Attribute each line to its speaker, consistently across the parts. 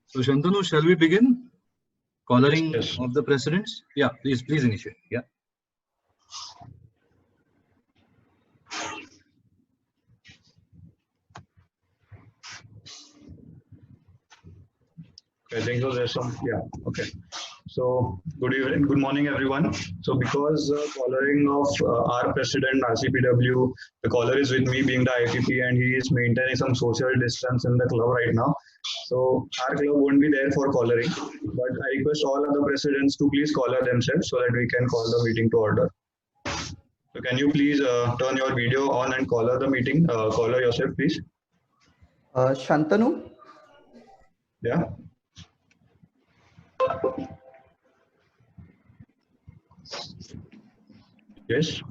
Speaker 1: So Shantanu, shall we begin? Collaring
Speaker 2: Yes.
Speaker 1: of the presidents? Yeah, please initiate. Yeah.
Speaker 2: I think so. There's some. Yeah. Okay. So good evening, good morning, everyone. So because collaring of our president RCPW, the caller is with me, being the IPP, and he is maintaining some social distance in the club right now. So our club won't be there for collaring, but I request all other presidents to please collar themselves so that we can call the meeting to order. So can you please turn your video on and collar the meeting? Collar yourself, please.
Speaker 3: Shantanu?
Speaker 2: Yeah. Yes.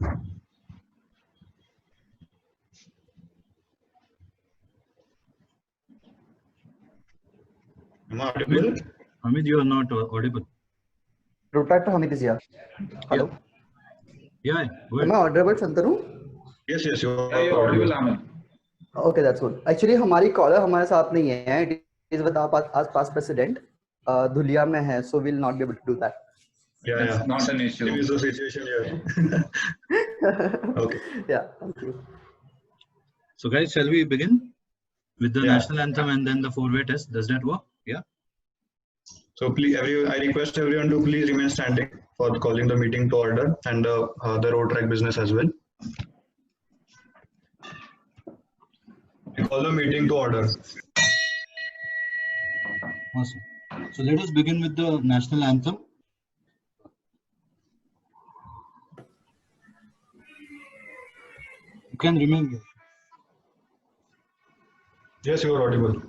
Speaker 2: Am I audible?
Speaker 1: Hamid, you are not audible.
Speaker 3: Rotato Hamid is here. Hello?
Speaker 1: Yeah, go
Speaker 3: Am
Speaker 1: ahead.
Speaker 3: I audible, Shantanu?
Speaker 2: Yes, yes, you are
Speaker 4: Yeah, you're audible, Hamid.
Speaker 3: Okay, that's good. Actually, हमारी caller हमारे साथ नहीं है. It is with our past president. Dhulia में है, so we'll not be able to do that.
Speaker 2: Yeah,
Speaker 4: That's
Speaker 2: yeah.
Speaker 4: not an issue.
Speaker 2: This is the situation here. Okay.
Speaker 3: Yeah, thank you.
Speaker 1: So guys, shall we begin with the
Speaker 2: Yeah.
Speaker 1: national anthem and then the four-way test? Does that work? Yeah.
Speaker 2: So please, I request everyone to please remain standing for calling the meeting to order and the road track business as well. We call the meeting to order.
Speaker 1: Awesome. So let us begin with the national anthem. You can remember.
Speaker 2: Yes, you are audible.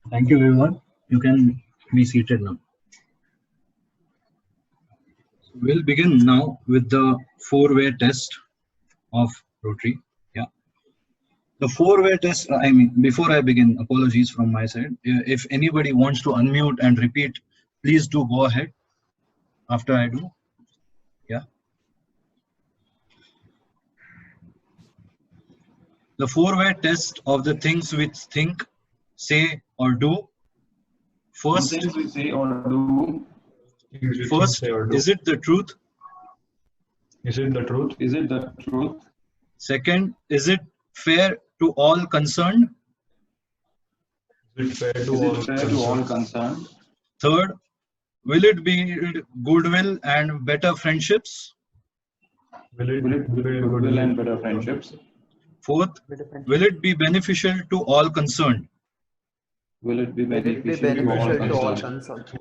Speaker 1: Thank you, everyone. You can be seated now. We'll begin now with the four-way test of Rotary. Yeah. The four-way test, I mean, before I begin, apologies from my side. If anybody wants to unmute and repeat, please do go ahead after I do. Yeah. The four-way test of the things which think, say, or do. First,
Speaker 4: Things we say or do.
Speaker 1: first, is it the truth?
Speaker 2: Is it the truth?
Speaker 4: Is it the truth?
Speaker 1: Second, is it fair to all concerned?
Speaker 2: Is it fair to
Speaker 4: Is
Speaker 2: all
Speaker 4: it fair to all
Speaker 2: concerned?
Speaker 4: concerned?
Speaker 1: Third, will it build goodwill and better friendships?
Speaker 2: Will it
Speaker 4: Will it build goodwill and better friendships?
Speaker 1: Fourth, will it be beneficial to all concerned?
Speaker 4: Will it be
Speaker 3: Will it be
Speaker 4: beneficial to all
Speaker 3: beneficial to all
Speaker 4: concerned?
Speaker 3: concerned?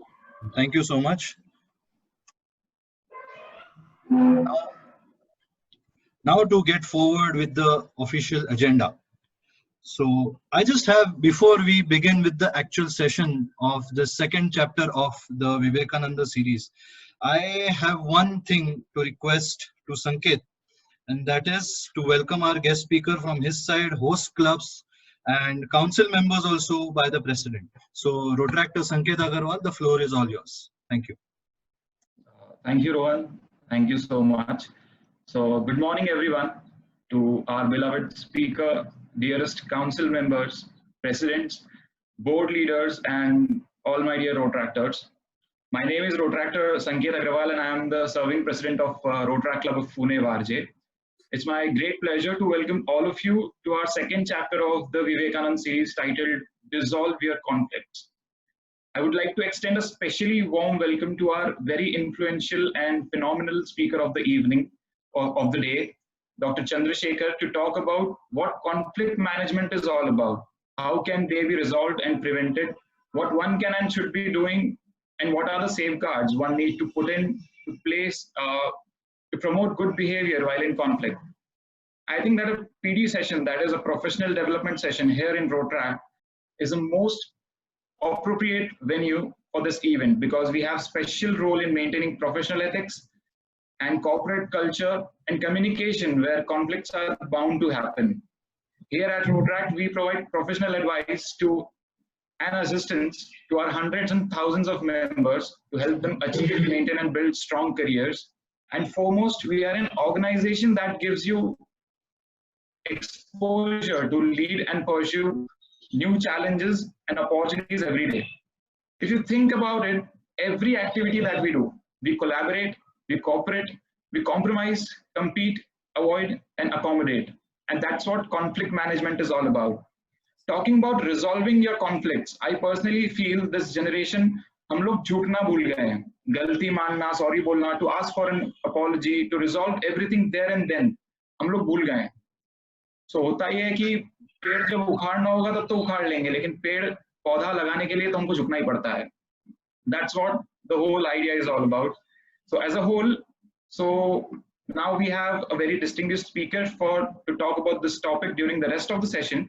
Speaker 1: Thank you so much. Now to get forward with the official agenda. So I just have, before we begin with the actual session of the second chapter of the Vivekananda series, I have one thing to request to Sanket, and that is to welcome our guest speaker from his side, host clubs and council members also by the president. So Rotaractor Sanket Agarwal, the floor is all yours. Thank you.
Speaker 4: Thank you, Rohan. Thank you so much. So, good morning, everyone, to our beloved speaker, dearest council members, presidents, board leaders, and all my dear Rotaractors. My name is Rotaractor Sanket Agarwal, and I am the serving president of Rotaract Club of Pune, Varje. It's my great pleasure to welcome all of you to our second chapter of the Vivekanand series titled Dissolve Your Conflicts. I would like to extend a specially warm welcome to our very influential and phenomenal speaker of the evening, of the day, Dr. Chandrasekhar, to talk about what conflict management is all about. How can they be resolved and prevented? What one can and should be doing, and what are the safeguards one needs to put in to place to promote good behavior while in conflict. I think that a PD session, that is a professional development session here in Rotaract, is the most appropriate venue for this event because we have special role in maintaining professional ethics and corporate culture and communication where conflicts are bound to happen. Here at Rotaract, we provide professional advice to and assistance to our hundreds and thousands of members to help them achieve, maintain, and build strong careers. And foremost, we are an organization that gives you exposure to lead and pursue new challenges and opportunities every day. If you think about it, every activity that we do, we collaborate, we cooperate, we compromise, compete, avoid, and accommodate. And that's what conflict management is all about. Talking about resolving your conflicts, I personally feel this generation, हम लोग झूठना भूल गए हैं, गलती मानना, sorry बोलना, to ask for an apology, to resolve everything there and then, हम लोग भूल गए हैं. So होता ये है कि पेड़ जब उखाड़ना होगा तब तो उखाड़ लेंगे, लेकिन पेड़ पौधा लगाने के लिए तो हमको झुकना ही पड़ता है. That's what the whole idea is all about. So as a whole, so now we have a very distinguished speaker to talk about this topic during the rest of the session.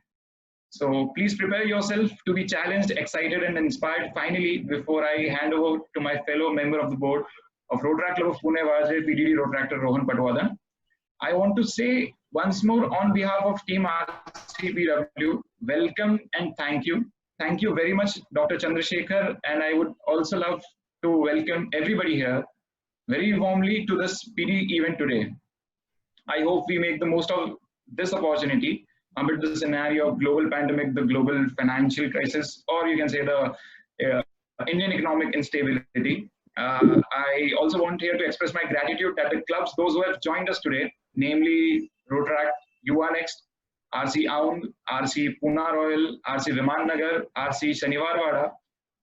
Speaker 4: So please prepare yourself to be challenged, excited, and inspired. Finally, before I hand over to my fellow member of the board of Rotaract Club of Pune, Varje, PDD Rotaractor Rohan Patwadan, I want to say once more on behalf of Team RCPW, welcome and thank you. Thank you very much, Dr. Chandrasekhar, and I would also love to welcome everybody here very warmly to this PD event today. I hope we make the most of this opportunity amid the scenario of global pandemic, the global financial crisis, or you can say the Indian economic instability. I also want here to express my gratitude that the clubs, those who have joined us today, namely Rotaract, Yuva Next, RC Aung, RC Pune Royal, RC Viman Nagar, RC Shaniwarwada,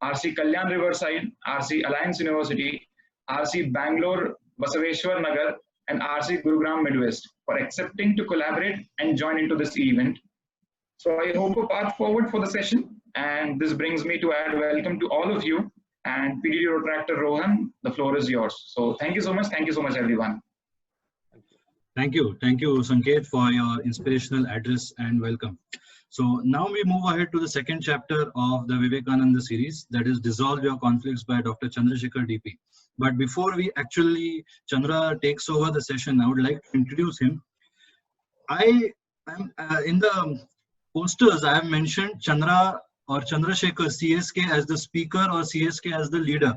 Speaker 4: RC Kalyan Riverside, RC Alliance University, RC Bangalore Basaveshwar Nagar, and RC Gurugram Midwest for accepting to collaborate and join into this event. So I hope a path forward for the session, and this brings me to add welcome to all of you, and PDD Rotaractor Rohan, the floor is yours. So thank you so much everyone.
Speaker 1: Thank you, Sanket, for your inspirational address and welcome. So now we move ahead to the second chapter of the Vivekananda series, that is Dissolve Your Conflicts by Dr. Chandrasekhar DP. But before we actually, Chandra takes over the session, I would like to introduce him. I am in the posters, I have mentioned Chandra or Chandrasekhar CSK as the speaker or CSK as the leader.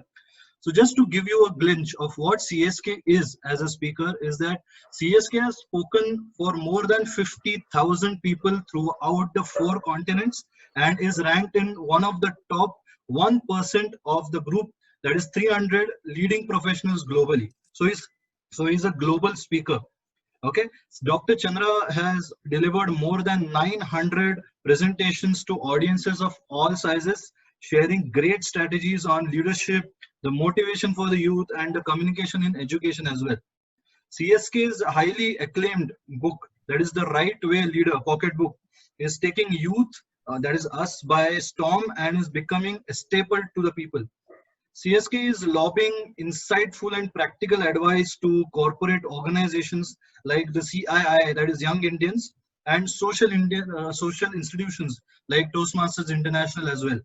Speaker 1: So just to give you a glimpse of what CSK is as a speaker is that CSK has spoken for more than 50,000 people throughout the 4 continents and is ranked in one of the top 1% of the group, that is 300 leading professionals globally. So he's a global speaker. Okay, Dr. Chandra has delivered more than 900 presentations to audiences of all sizes, sharing great strategies on leadership, the motivation for the youth, and the communication in education as well. CSK's highly acclaimed book, that is The Right Way Leader Pocketbook, is taking youth, that is us, by storm and is becoming a staple to the people. CSK is lobbying insightful and practical advice to corporate organizations like the CII, that is Young Indians, and social institutions like Toastmasters International as well.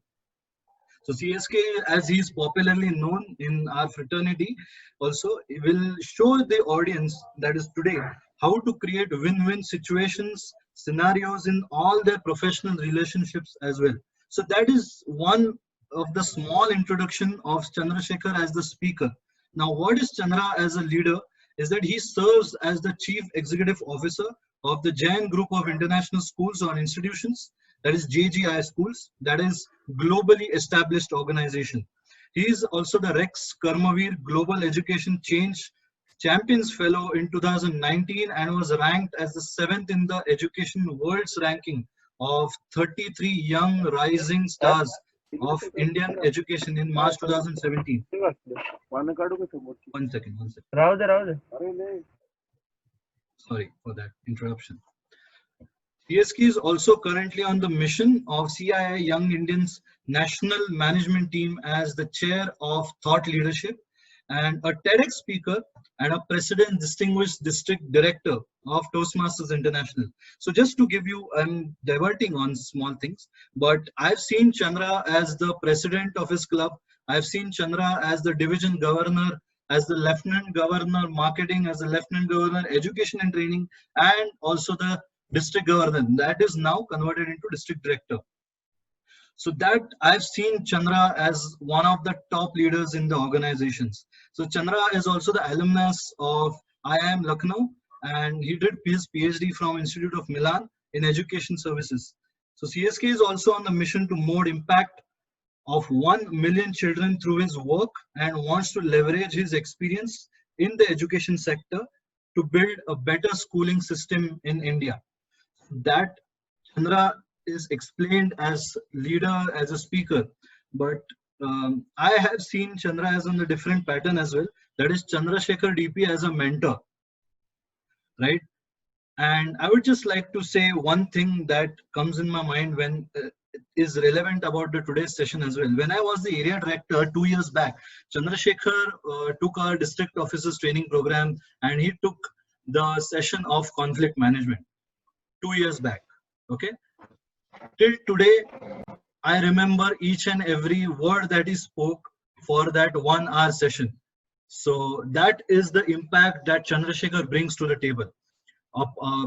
Speaker 1: So CSK, as he is popularly known in our fraternity, also will show the audience, that is today, how to create win-win situations, scenarios in all their professional relationships as well. So that is one of the small introduction of Chandrasekhar as the speaker. Now, what is Chandra as a leader is that he serves as the Chief Executive Officer of the Jain Group of International Schools or Institutions, that is JGI Schools, that is globally established organization. He is also the Rex Karmavir Global Education Change Champions Fellow in 2019 and was ranked as the 7th in the Education World's ranking of 33 young rising stars of Indian education in March 2017. One second. Sorry for that interruption. CSK is also currently on the mission of CII Young Indians National Management Team as the chair of thought leadership and a TEDx speaker and a president distinguished district director of Toastmasters International. So just to give you, I'm diverting on small things, but I've seen Chandra as the president of his club. I've seen Chandra as the division governor, as the lieutenant governor marketing, as the lieutenant governor education and training, and also the district governor that is now converted into district director. So that I've seen Chandra as one of the top leaders in the organizations. So Chandra is also the alumnus of IIM Lucknow, and he did his PhD from Institute of Milan in Education Services. So CSK is also on the mission to more impact of 1 million children through his work and wants to leverage his experience in the education sector to build a better schooling system in India. That Chandra is explained as leader, as a speaker, but I have seen Chandra as on a different pattern as well. That is Chandrasekhar DP as a mentor, right? And I would just like to say one thing that comes in my mind when is relevant about the today's session as well. When I was the area director 2 years back, Chandrasekhar took our district officers training program and he took the session of conflict management 2 years back. Okay, till today I remember each and every word that he spoke for that 1 hour session. So that is the impact that Chandrasekhar brings to the table.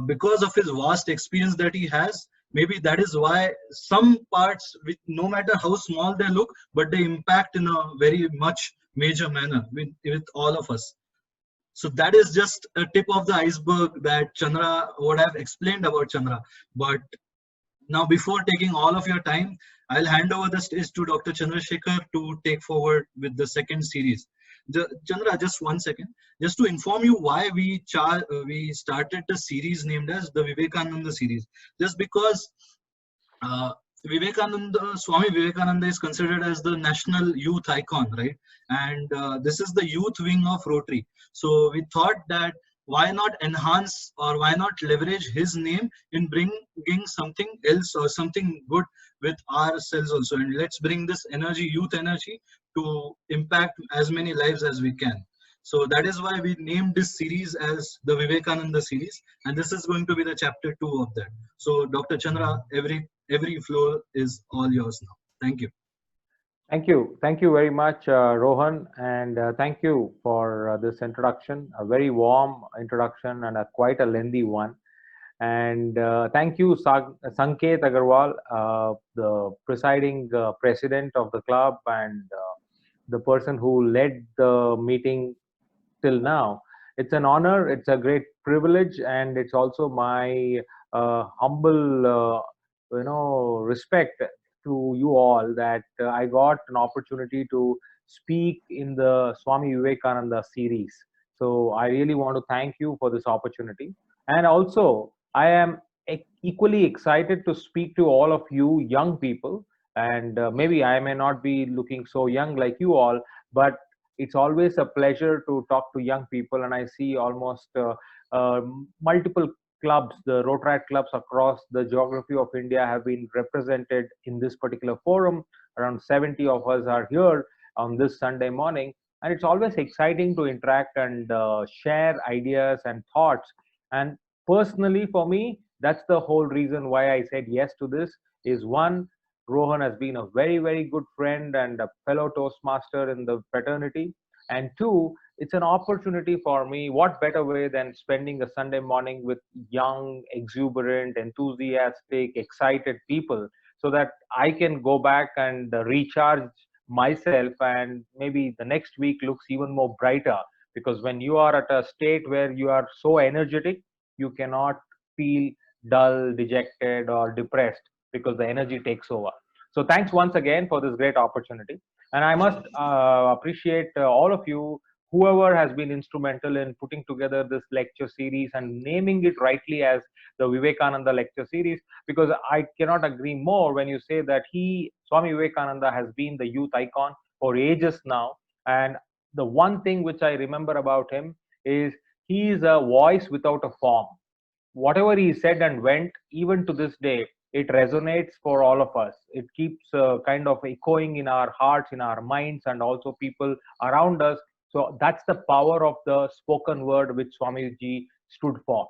Speaker 1: Because of his vast experience that he has, maybe that is why some parts, with no matter how small they look, but they impact in a very much major manner with all of us. So that is just a tip of the iceberg that Chandra would have explained about Chandra. But now, before taking all of your time, I'll hand over the stage to Dr. Chandrasekhar to take forward with the second series. Chandra, just 1 second. Just to inform you why we started the series named as the Vivekananda series. Just because Swami Vivekananda is considered as the national youth icon, right? And this is the youth wing of Rotary. So we thought that why not enhance or why not leverage his name in bringing something else or something good with ourselves also, and let's bring this energy, youth energy, to impact as many lives as we can. So that is why we named this series as the Vivekananda series, and this is going to be the chapter 2 of that. So Dr. Chandra, every floor is all yours now. Thank you.
Speaker 5: Thank you very much, Rohan, and thank you for this introduction, a very warm introduction and quite a lengthy one. And thank you, Sanket Agarwal, the presiding president of the club and the person who led the meeting till now. It's an honor, it's a great privilege, and it's also my humble, respect to you all that I got an opportunity to speak in the Swami Vivekananda series. So I really want to thank you for this opportunity. And also, I am equally excited to speak to all of you young people. And maybe I may not be looking so young like you all, but it's always a pleasure to talk to young people. And I see almost multiple clubs, the Rotaract clubs across the geography of India have been represented in this particular forum. Around 70 of us are here on this Sunday morning. And it's always exciting to interact and share ideas and thoughts. And personally, for me, that's the whole reason why I said yes to this is one, Rohan has been a very, very good friend and a fellow Toastmaster in the fraternity. And two, it's an opportunity for me. What better way than spending a Sunday morning with young, exuberant, enthusiastic, excited people, so that I can go back and recharge myself, and maybe the next week looks even more brighter. Because when you are at a state where you are so energetic, you cannot feel dull, dejected, or depressed, because the energy takes over. So thanks once again for this great opportunity. And I must appreciate all of you, whoever has been instrumental in putting together this lecture series and naming it rightly as the Vivekananda lecture series, because I cannot agree more when you say that Swami Vivekananda, has been the youth icon for ages now. And the one thing which I remember about him is he is a voice without a form. Whatever he said and went, even to this day, it resonates for all of us. It keeps kind of echoing in our hearts, in our minds, and also people around us. So that's the power of the spoken word which Swamiji stood for.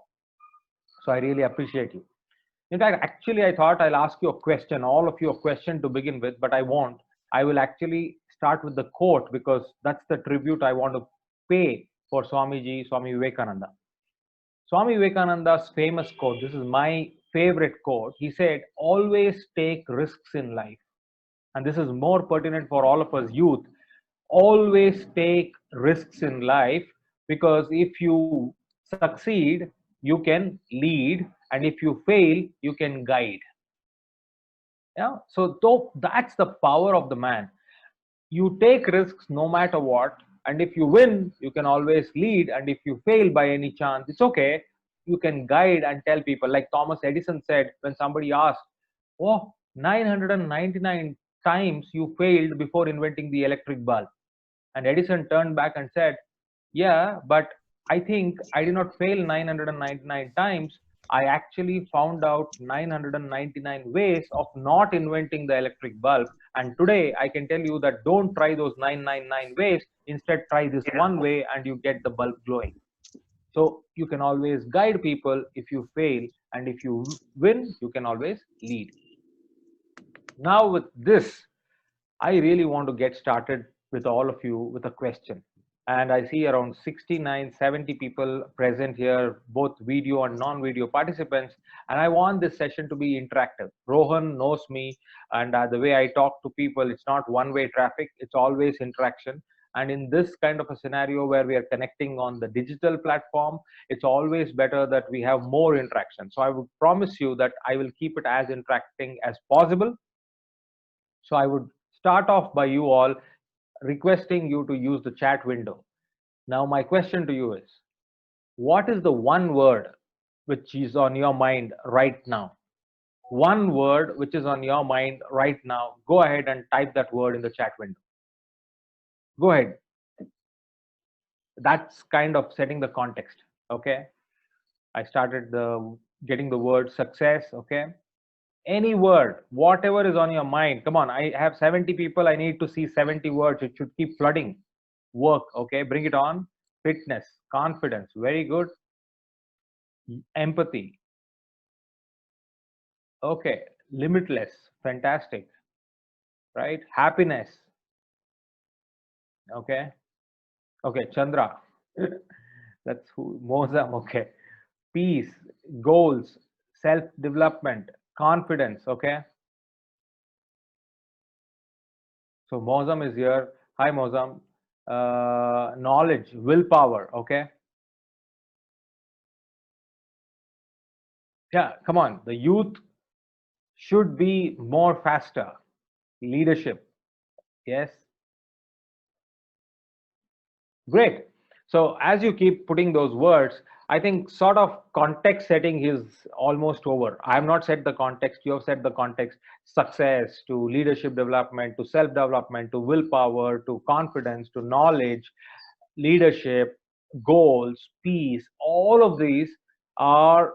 Speaker 5: So I really appreciate you. In fact, actually, I thought I'll ask you a question, all of you a question to begin with, but I won't. I will actually start with the quote, because that's the tribute I want to pay for Swamiji, Swami Vivekananda. Swami Vivekananda's famous quote, this is my favorite quote. He said, always take risks in life. And this is more pertinent for all of us youth. Always take risks in life, because if you succeed, you can lead, and if you fail, you can guide. Yeah. So that's the power of the man. You take risks no matter what, and if you win, you can always lead, and if you fail by any chance, it's okay, you can guide and tell people. Like Thomas Edison said, when somebody asked, oh, 999 times you failed before inventing the electric bulb, and Edison turned back and said, yeah, but I think I did not fail 999 times. I actually found out 999 ways of not inventing the electric bulb. And today I can tell you that don't try those 999 ways. Instead, try this one way and you get the bulb glowing. So you can always guide people if you fail, and if you win, you can always lead. Now with this, I really want to get started with all of you with a question. And I see around 69, 70 people present here, both video and non-video participants. And I want this session to be interactive. Rohan knows me, and the way I talk to people, it's not one-way traffic, it's always interaction. And in this kind of a scenario where we are connecting on the digital platform, it's always better that we have more interaction. So I would promise you that I will keep it as interacting as possible. So I would start off by you all requesting you to use the chat window. Now, my question to you is, what is the one word which is on your mind right now? One word which is on your mind right now. Go ahead and type that word in the chat window. Go ahead. That's kind of setting the context. Okay. I started getting the word success. Okay. Any word, whatever is on your mind. Come on, I have 70 people. I need to see 70 words. It should keep flooding. Work, okay, bring it on. Fitness, confidence, very good. Empathy, okay. Limitless, fantastic, right? Happiness, okay. Okay, Chandra, that's who. Mozam, okay. Peace, goals, self-development, confidence, okay. So Mozam is here. Hi Mozam. Knowledge, willpower, okay. Yeah, come on. The youth should be more faster. Leadership, yes. Great. So as you keep putting those words, I think sort of context setting is almost over. I have not set the context. You have set the context. Success, to leadership development, to self-development, to willpower, to confidence, to knowledge, leadership, goals, peace. All of these are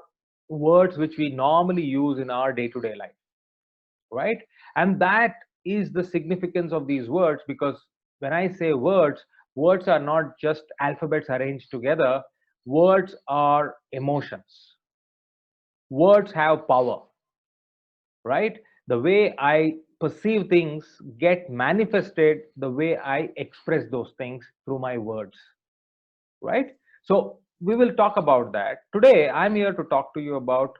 Speaker 5: words which we normally use in our day-to-day life, right? And that is the significance of these words, because when I say words, words are not just alphabets arranged together. Words are emotions. Words have power, right? The way I perceive things get manifested the way I express those things through my words, right? So we will talk about that. Today, I'm here to talk to you about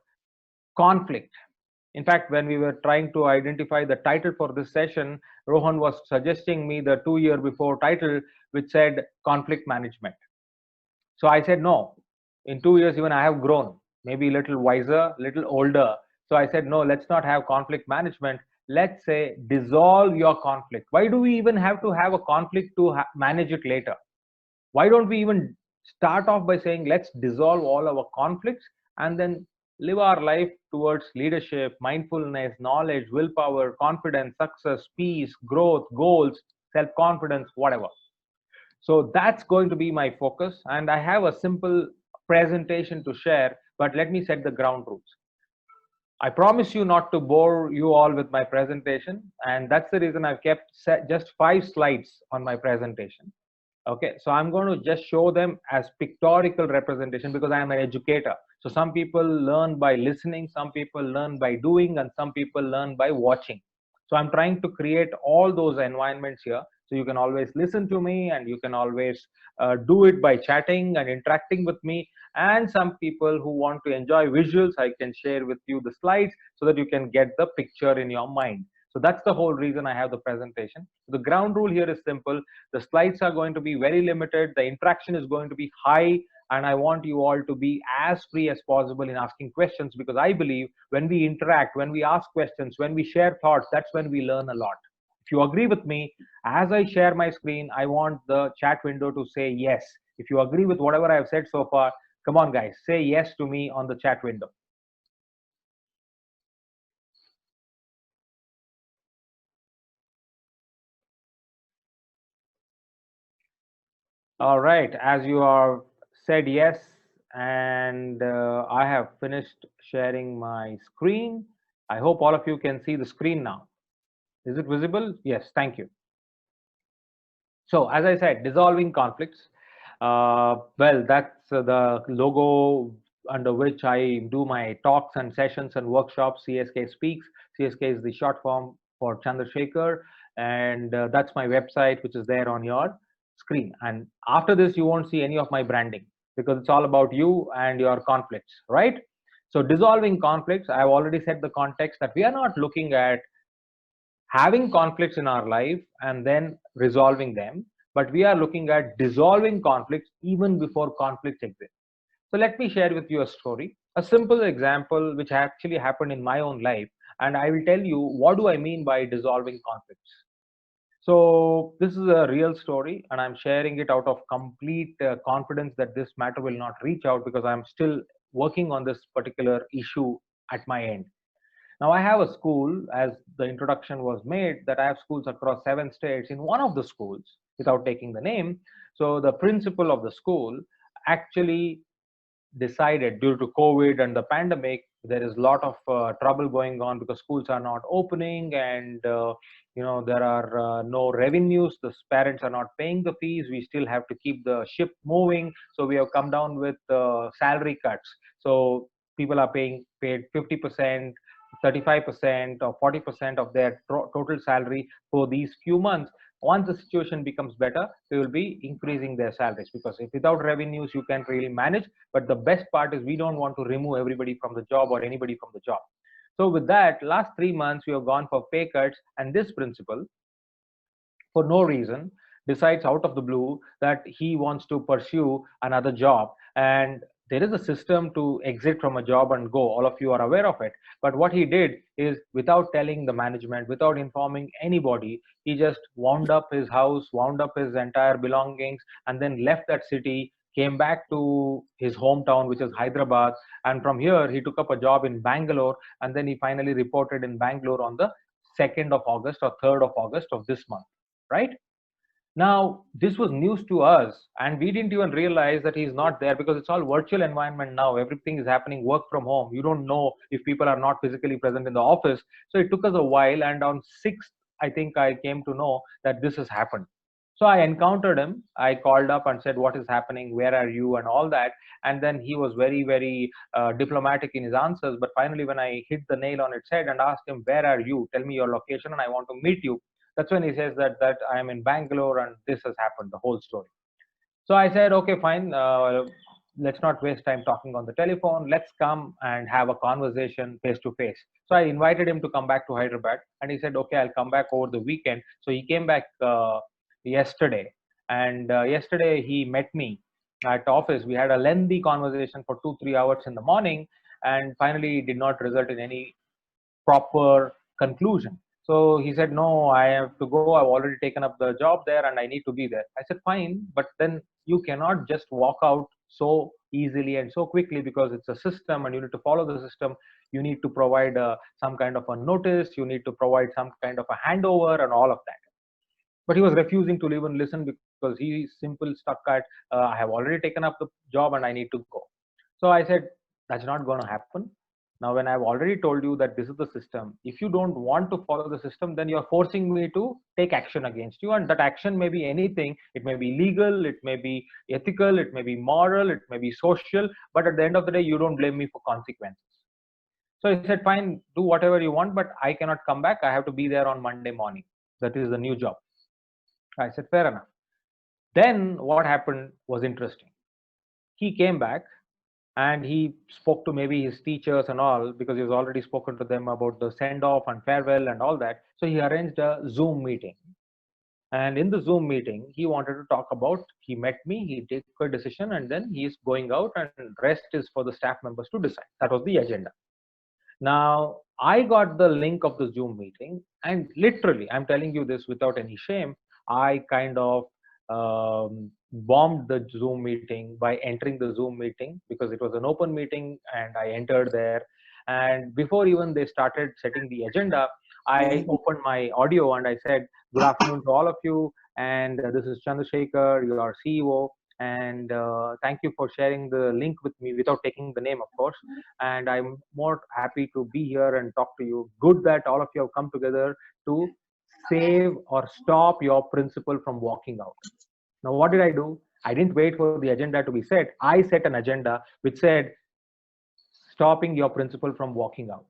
Speaker 5: conflict. In fact, when we were trying to identify the title for this session, Rohan was suggesting me the 2 year before title, which said conflict management. So I said, no, in 2 years, even I have grown, maybe a little wiser, little older. So I said, no, let's not have conflict management. Let's say dissolve your conflict. Why do we even have to have a conflict to manage it later? Why don't we even start off by saying, let's dissolve all our conflicts and then live our life towards leadership, mindfulness, knowledge, willpower, confidence, success, peace, growth, goals, self-confidence, whatever. So that's going to be my focus. And I have a simple presentation to share, but let me set the ground rules. I promise you not to bore you all with my presentation. And that's the reason I've kept just 5 slides on my presentation. Okay, so I'm going to just show them as pictorial representation because I am an educator. So some people learn by listening, some people learn by doing, and some people learn by watching. So I'm trying to create all those environments here. So you can always listen to me, and you can always do it by chatting and interacting with me. And some people who want to enjoy visuals, I can share with you the slides so that you can get the picture in your mind. So that's the whole reason I have the presentation. The ground rule here is simple. The slides are going to be very limited. The interaction is going to be high. And I want you all to be as free as possible in asking questions, because I believe when we interact, when we ask questions, when we share thoughts, that's when we learn a lot. If you agree with me, as I share my screen, I want the chat window to say yes. If you agree with whatever I've said so far, come on guys, say yes to me on the chat window. All right, as you are said yes, and I have finished sharing my screen. I hope all of you can see the screen now. Is it visible? Yes, thank you. So as I said, dissolving conflicts. Well, that's the logo under which I do my talks and sessions and workshops. CSK Speaks. CSK is the short form for Chandrasekhar, and that's my website, which is there on your screen. And after this, you won't see any of my branding because it's all about you and your conflicts, right? So dissolving conflicts, I've already set the context that we are not looking at having conflicts in our life and then resolving them, but we are looking at dissolving conflicts even before conflicts exist. So let me share with you a story, a simple example which actually happened in my own life, and I will tell you what do I mean by dissolving conflicts. So this is a real story, and I'm sharing it out of complete confidence that this matter will not reach out because I'm still working on this particular issue at my end. Now I have a school, as the introduction was made, that I have schools across 7 states. In one of the schools, without taking the name, so the principal of the school actually decided, due to COVID and the pandemic, there is a lot of trouble going on because schools are not opening, and there are no revenues. The parents are not paying the fees. We still have to keep the ship moving. So we have come down with salary cuts. So people are paid 50%, 35% or 40% of their total salary for these few months. Once the situation becomes better, they will be increasing their salaries, because if without revenues you can't really manage. But the best part is we don't want to remove everybody from the job or anybody from the job. So with that, last 3 months we have gone for pay cuts, and this principal, for no reason, decides out of the blue that he wants to pursue another job. And there is a system to exit from a job and go. All of you are aware of it. But what he did is, without telling the management, without informing anybody, he just wound up his house, wound up his entire belongings, and then left that city, came back to his hometown, which is Hyderabad. And from here, he took up a job in Bangalore. And then he finally reported in Bangalore on the 2nd of August or 3rd of August of this month, right? Now, this was news to us, and we didn't even realize that he's not there because it's all virtual environment now. Everything is happening work from home. You don't know if people are not physically present in the office. So it took us a while, and on 6th, I think I came to know that this has happened. So I encountered him. I called up and said, what is happening? Where are you? And all that. And then he was very, very diplomatic in his answers. But finally, when I hit the nail on its head and asked him, where are you? Tell me your location and I want to meet you. That's when he says that I am in Bangalore and this has happened, the whole story. So I said, okay, fine. Let's not waste time talking on the telephone. Let's come and have a conversation face to face. So I invited him to come back to Hyderabad, and he said, okay, I'll come back over the weekend. So he came back yesterday, and yesterday he met me at office. We had a lengthy conversation for 2-3 hours in the morning, and finally it did not result in any proper conclusion. So he said, no, I have to go. I've already taken up the job there and I need to be there. I said, fine, but then you cannot just walk out so easily and so quickly, because it's a system and you need to follow the system. You need to provide some kind of a notice. You need to provide some kind of a handover and all of that. But he was refusing to even listen, because he simply stuck at, I have already taken up the job and I need to go. So I said, that's not going to happen. Now, when I've already told you that this is the system, if you don't want to follow the system, then you're forcing me to take action against you. And that action may be anything. It may be legal, it may be ethical, it may be moral, it may be social. But at the end of the day, you don't blame me for consequences. So he said, fine, do whatever you want, but I cannot come back. I have to be there on Monday morning. That is the new job. I said, fair enough. Then what happened was interesting. He came back and he spoke to maybe his teachers and all, because he's already spoken to them about the send-off and farewell and all that. So he arranged a Zoom meeting. And in the Zoom meeting, he wanted to talk about, he met me, he took a decision, and then he is going out, and rest is for the staff members to decide. That was the agenda. Now, I got the link of the Zoom meeting, and literally, I'm telling you this without any shame, I kind of bombed the Zoom meeting by entering the Zoom meeting, because it was an open meeting and I entered there. And before even they started setting the agenda, I opened my audio and I said, good afternoon to all of you. And this is Chandrasekhar, your CEO. And thank you for sharing the link with me without taking the name, of course. And I'm more happy to be here and talk to you. Good that all of you have come together to save or stop your principal from walking out. Now, what did I do? I didn't wait for the agenda to be set. I set an agenda which said, stopping your principal from walking out.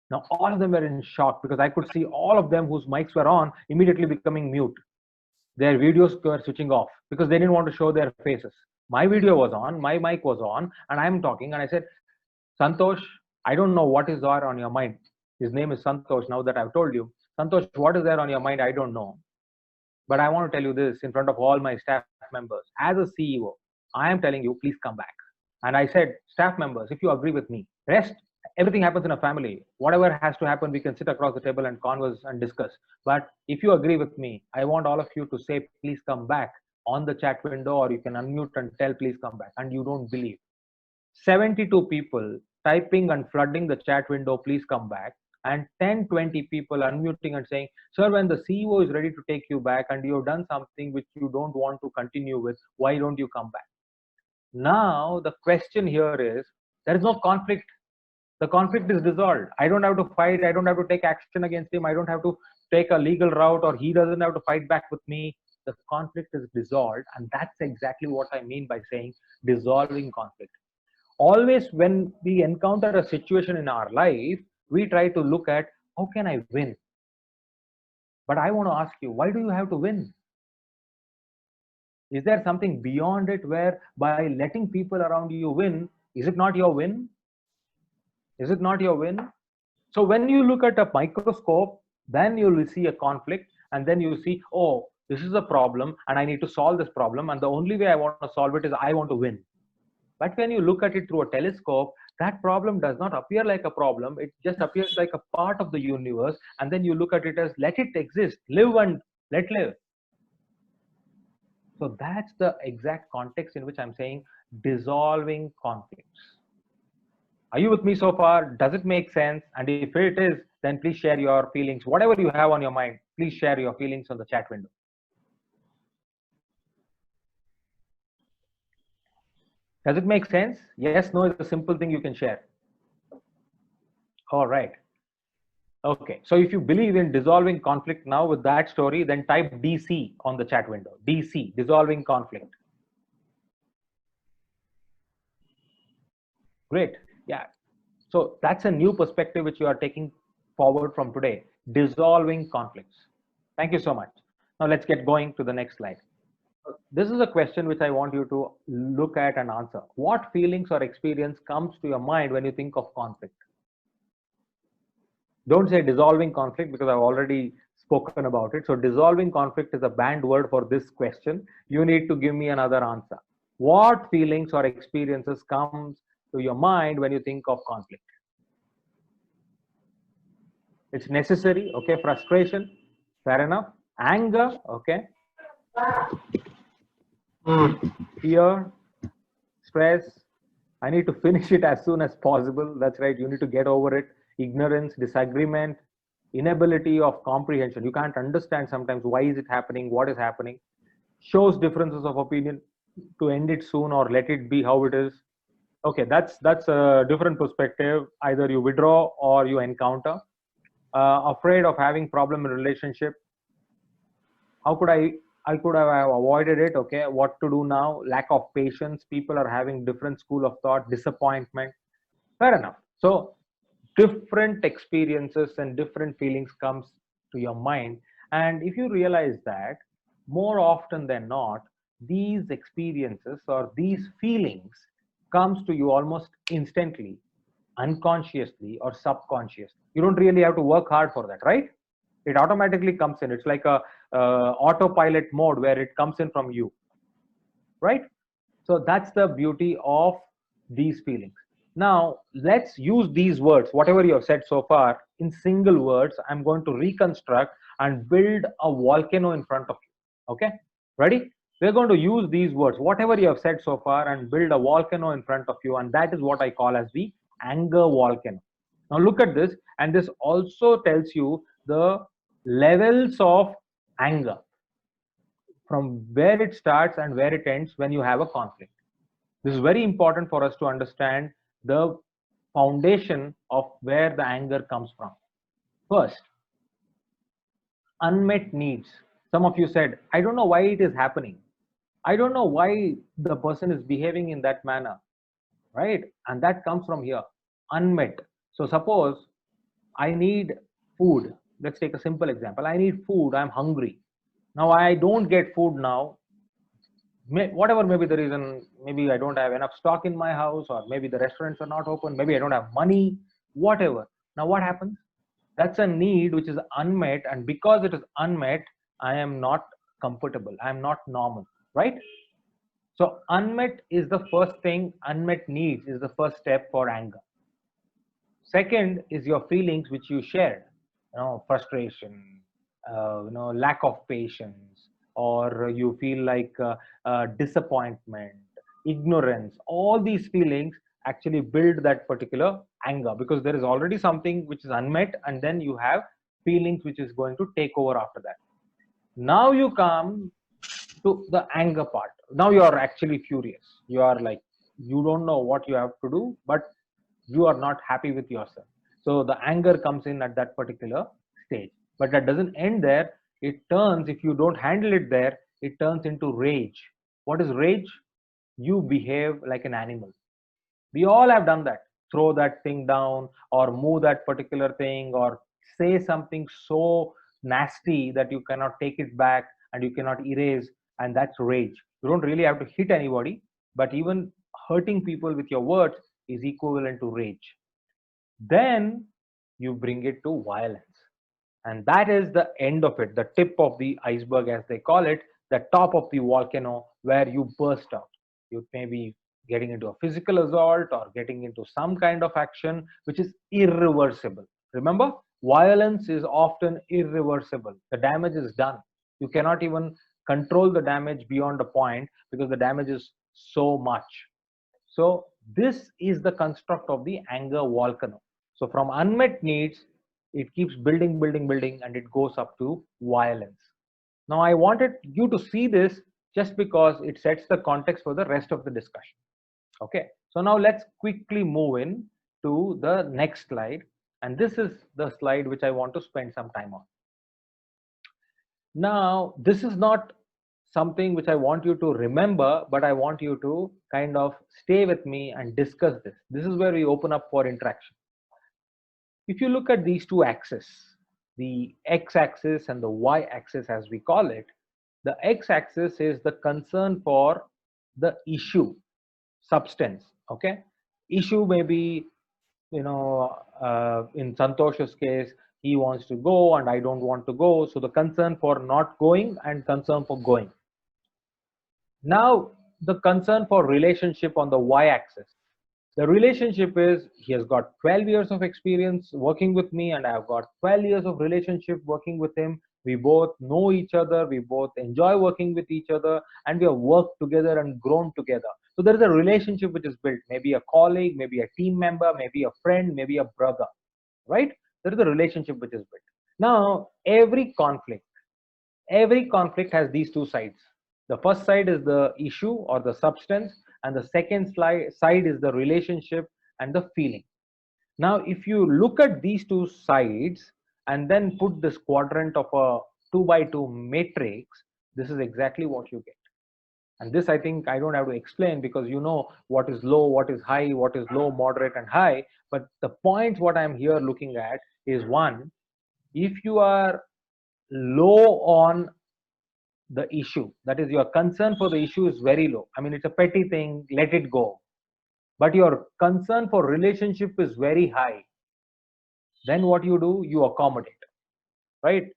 Speaker 5: Now, all of them were in shock, because I could see all of them whose mics were on immediately becoming mute. Their videos were switching off because they didn't want to show their faces. My video was on, my mic was on, and I'm talking, and I said, Santosh, I don't know what is there on your mind. His name is Santosh, now that I've told you. Santosh, what is there on your mind? I don't know. But I want to tell you this in front of all my staff members. As a CEO, I am telling you, please come back. And I said, staff members, if you agree with me, rest, everything happens in a family. Whatever has to happen, we can sit across the table and converse and discuss. But if you agree with me, I want all of you to say, please come back on the chat window, or you can unmute and tell, please come back. And you don't believe. 72 people typing and flooding the chat window, please come back. And 10-20 people unmuting and saying, sir, when the CEO is ready to take you back and you have done something which you don't want to continue with, why don't you come back? Now, the question here is, there is no conflict. The conflict is dissolved. I don't have to fight. I don't have to take action against him. I don't have to take a legal route, or he doesn't have to fight back with me. The conflict is dissolved. And that's exactly what I mean by saying dissolving conflict. Always when we encounter a situation in our life, we try to look at, how can I win? But I want to ask you, why do you have to win? Is there something beyond it, where by letting people around you win, is it not your win? Is it not your win? So when you look at a microscope, then you will see a conflict, and then you see, oh, this is a problem and I need to solve this problem. And the only way I want to solve it is I want to win. But when you look at it through a telescope, that problem does not appear like a problem. It just appears like a part of the universe. And then you look at it as, let it exist, live and let live. So that's the exact context in which I'm saying dissolving conflicts. Are you with me so far? Does it make sense? And if it is, then please share your feelings. Whatever you have on your mind, please share your feelings on the chat window. Does it make sense? Yes, no is a simple thing you can share. All right. Okay, so if you believe in dissolving conflict now with that story, then type DC on the chat window. DC, dissolving conflict. Great. Yeah. So that's a new perspective which you are taking forward from today. Dissolving conflicts. Thank you so much. Now let's get going to the next slide. This is a question which I want you to look at and answer. What feelings or experience comes to your mind when you think of conflict? Don't say dissolving conflict because I've already spoken about it. So dissolving conflict is a banned word for this question. You need to give me another answer. What feelings or experiences comes to your mind when you think of conflict? It's necessary, okay? Frustration, fair enough. Anger, okay? Fear, stress. I need to finish it as soon as possible. That's right. You need to get over it. Ignorance, disagreement, inability of comprehension. You can't understand sometimes why is it happening, what is happening. Shows differences of opinion to end it soon or let it be how it is. Okay, that's a different perspective. Either you withdraw or you encounter. Afraid of having problem in relationship. How could I could have avoided it. Okay, what to do now? Lack of patience. People are having different school of thought. Disappointment. Fair enough. So different experiences and different feelings comes to your mind, and if you realize that more often than not, these experiences or these feelings comes to you almost instantly, unconsciously or subconsciously. You don't really have to work hard for that, right? It automatically comes in. It's like a autopilot mode where it comes in from you, right? So that's the beauty of these feelings. Now let's use these words, whatever you have said so far, in single words. I'm going to reconstruct and build a volcano in front of you. Okay, ready? We're going to use these words, whatever you have said so far, and build a volcano in front of you, and that is what I call as the anger volcano. Now look at this, and this also tells you the levels of anger, from where it starts and where it ends when you have a conflict. This is very important for us to understand the foundation of where the anger comes from. First, unmet needs. Some of you said, I don't know why it is happening. I don't know why the person is behaving in that manner, right? And that comes from here, unmet. So suppose I need food. Let's take a simple example. I need food. I'm hungry. Now I don't get food now. Whatever may be the reason, maybe I don't have enough stock in my house, or maybe the restaurants are not open, maybe I don't have money, whatever. Now what happens? That's a need which is unmet, and because it is unmet, I am not comfortable, I am not normal, right? So unmet is the first thing. Unmet needs is the first step for anger. Second is your feelings which you shared, frustration, lack of patience, or you feel like disappointment, ignorance. All these feelings actually build that particular anger, because there is already something which is unmet, and then you have feelings which is going to take over after that. Now you come to the anger part. Now you are actually furious. You are like, you don't know what you have to do, but you are not happy with yourself. So the anger comes in at that particular stage. But that doesn't end there. It turns, if you don't handle it there, it turns into rage. What is rage? You behave like an animal. We all have done that. Throw that thing down, or move that particular thing, or say something so nasty that you cannot take it back and you cannot erase, and that's rage. You don't really have to hit anybody, but even hurting people with your words is equivalent to rage. Then you bring it to violence, and that is the end of it, the tip of the iceberg, as they call it, the top of the volcano, where you burst out. You may be getting into a physical assault or getting into some kind of action which is irreversible. Remember, violence is often irreversible. The damage is done. You cannot even control the damage beyond a point, because the damage is so much. So this is the construct of the anger volcano. So from unmet needs, it keeps building, building, building, and it goes up to violence. Now I wanted you to see this just because it sets the context for the rest of the discussion. Okay, so now let's quickly move in to the next slide. And this is the slide which I want to spend some time on. Now, this is not something which I want you to remember, but I want you to kind of stay with me and discuss this. This is where we open up for interaction. If you look at these two axes, the x-axis and the y-axis as we call it, the x-axis is the concern for the issue, substance, okay? Issue may be, in Santosh's case, he wants to go and I don't want to go. So the concern for not going and concern for going. Now, the concern for relationship on the y-axis. The relationship is he has got 12 years of experience working with me and I have got 12 years of relationship working with him. We both know each other, we both enjoy working with each other, and we have worked together and grown together. So there is a relationship which is built, maybe a colleague, maybe a team member, maybe a friend, maybe a brother, right? There is a relationship which is built. Now, every conflict has these two sides. The first side is the issue or the substance, and the second side is the relationship and the feeling. Now, if you look at these two sides and then put this quadrant of a 2x2 matrix, this is exactly what you get. And this, I think I don't have to explain because you know what is low, what is high, what is low, moderate, and high. But the points what I'm here looking at is, one, if you are low on the issue, that is your concern for the issue is very low. I mean, it's a petty thing, let it go. But your concern for relationship is very high. Then what you do, you accommodate, right?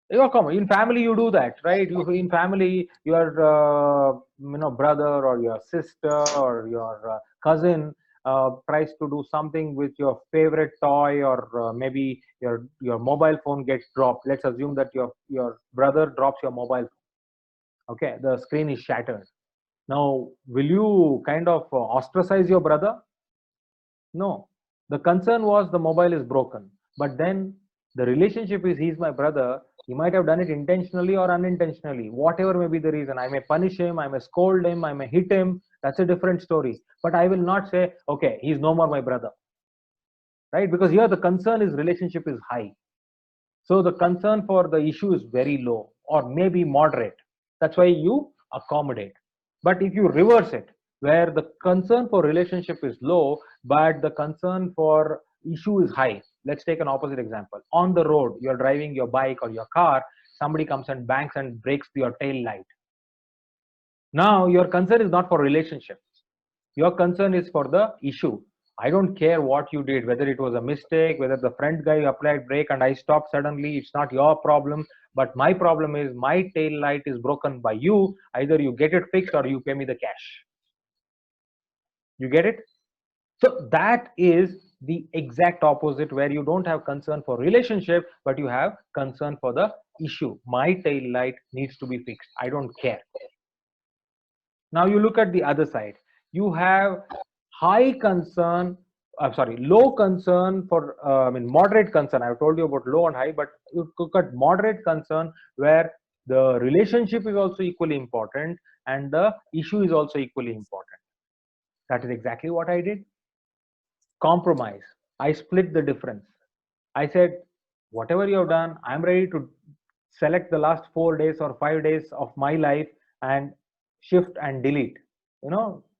Speaker 5: You accommodate. In family, you do that, right? In family, your brother or your sister or your cousin tries to do something with your favorite toy, or maybe your mobile phone gets dropped. Let's assume that your brother drops your mobile phone. Okay, the screen is shattered. Now, will you kind of ostracize your brother? No. The concern was the mobile is broken. But then the relationship is he's my brother. He might have done it intentionally or unintentionally. Whatever may be the reason. I may punish him, I may scold him, I may hit him. That's a different story. But I will not say, okay, he's no more my brother. Right? Because here the concern is relationship is high. So the concern for the issue is very low or maybe moderate. That's why you accommodate. But if you reverse it, where the concern for relationship is low, but the concern for issue is high. Let's take an opposite example. On the road, you're driving your bike or your car, somebody comes and bangs and breaks your tail light. Now, your concern is not for relationship. Your concern is for the issue. I don't care what you did, whether it was a mistake, whether the front guy applied brake and I stopped suddenly, it's not your problem. But my problem is my tail light is broken by you. Either you get it fixed or you pay me the cash. You get it? So that is the exact opposite, where you don't have concern for relationship, but you have concern for the issue. My tail light needs to be fixed. I don't care. Now you look at the other side. You have high concern, low concern for, moderate concern. I've told you about low and high, but you look at moderate concern where the relationship is also equally important and the issue is also equally important. That is exactly what I did. Compromise. I split the difference. I said, whatever you have done, I'm ready to select the last 4 days or 5 days of my life and shift and delete.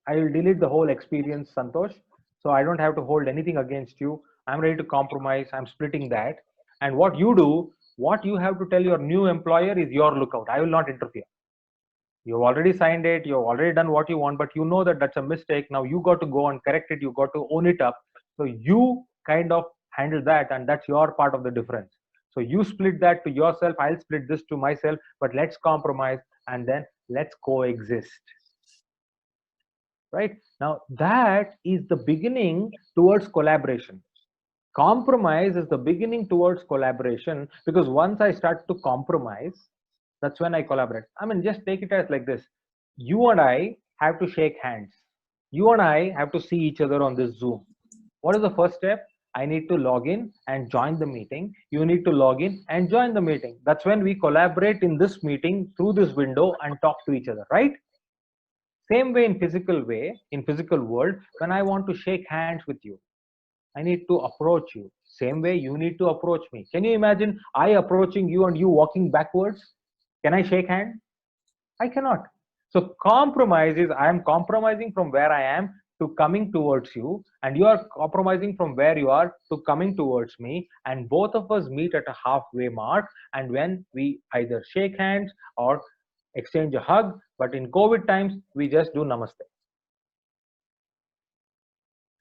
Speaker 5: I will delete the whole experience, Santosh. So I don't have to hold anything against you. I'm ready to compromise. I'm splitting that. And what you do, what you have to tell your new employer is your lookout. I will not interfere. You've already signed it. You've already done what you want, but you know that that's a mistake. Now you got to go and correct it. You got to own it up. So you kind of handle that, and that's your part of the difference. So you split that to yourself. I'll split this to myself, but let's compromise and then let's coexist. Right? Now that is the beginning towards collaboration. Compromise is the beginning towards collaboration, because once I start to compromise, that's when I collaborate. I mean, just take it as like this. You and I have to shake hands. You and I have to see each other on this Zoom. What is the first step? I need to log in and join the meeting. You need to log in and join the meeting. That's when we collaborate in this meeting through this window and talk to each other, right? Same way, in physical world, when I want to shake hands with you, I need to approach you. Same way you need to approach me. Can you imagine I approaching you and you walking backwards? Can I shake hand? I cannot. So compromise is I am compromising from where I am to coming towards you, and you are compromising from where you are to coming towards me, and both of us meet at a halfway mark, and when we either shake hands or exchange a hug, but in COVID times we just do namaste.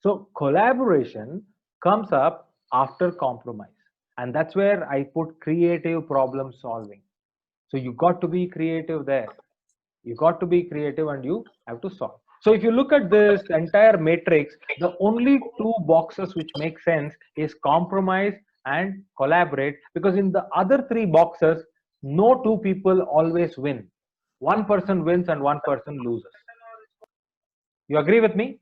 Speaker 5: So collaboration comes up after compromise, and that's where I put creative problem solving. So you got to be creative there. You got to be creative and you have to solve. So if you look at this entire matrix, the only two boxes which make sense is compromise and collaborate, because in the other three boxes, no two people always win. One person wins and one person loses. You agree with me?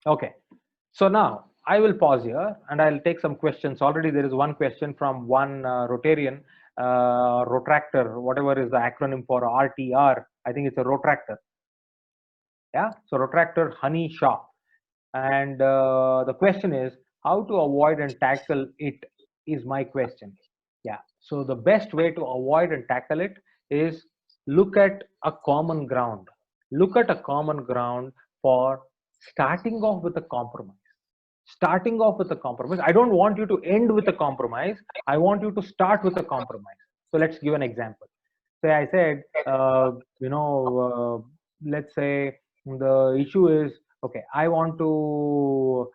Speaker 5: Okay. So now I will pause here and I'll take some questions. Already there is one question from one Rotarian, Rotractor, whatever is the acronym for RTR. I think it's a Rotractor. Yeah. So Rotractor Honey Shah. And the question is how to avoid and tackle it is my question. Yeah. So the best way to avoid and tackle it is look at a common ground. Look at a common ground for starting off with a compromise. Starting off with a compromise. I don't want you to end with a compromise. I want you to start with a compromise. So let's give an example. Say I said, let's say the issue is, okay, I want to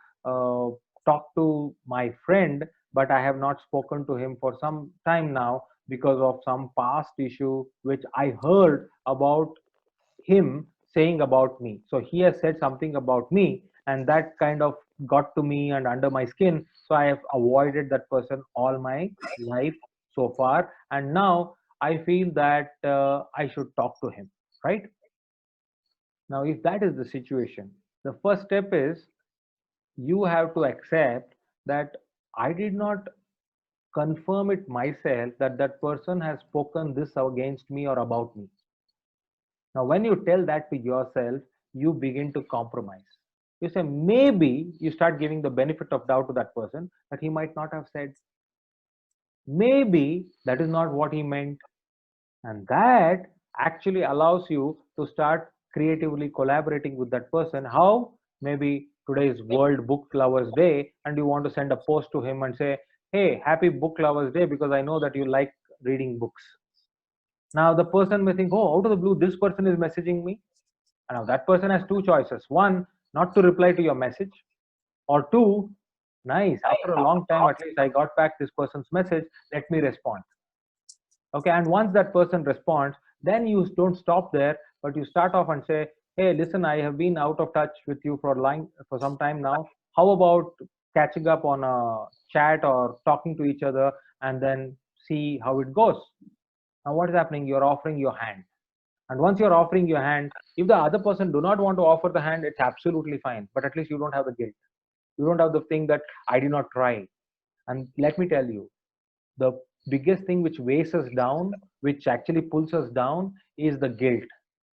Speaker 5: talk to my friend, but I have not spoken to him for some time now because of some past issue which I heard about him saying about me. So he has said something about me, and that kind of got to me and under my skin. So I have avoided that person all my life so far, and now I feel that I should talk to him, right? Now, if that is the situation, the first step is you have to accept that I did not confirm it myself that that person has spoken this against me or about me. Now, when you tell that to yourself, you begin to compromise. You say, maybe you start giving the benefit of doubt to that person that he might not have said. Maybe that is not what he meant. And that actually allows you to start creatively collaborating with that person. How? Maybe today is World Book Lovers Day and you want to send a post to him and say, hey, happy Book Lovers Day because I know that you like reading books. Now the person may think, oh, out of the blue, this person is messaging me. And now that person has two choices. One, not to reply to your message. Or two, nice, after a long time, at least I got back this person's message, let me respond. Okay, and once that person responds, then you don't stop there, but you start off and say, hey, listen, I have been out of touch with you for some time now. How about catching up on a chat or talking to each other and then see how it goes? Now what is happening? You're offering your hand. And once you're offering your hand, if the other person do not want to offer the hand, it's absolutely fine. But at least you don't have the guilt. You don't have the thing that I did not try. And let me tell you, the biggest thing which weighs us down, which actually pulls us down, is the guilt.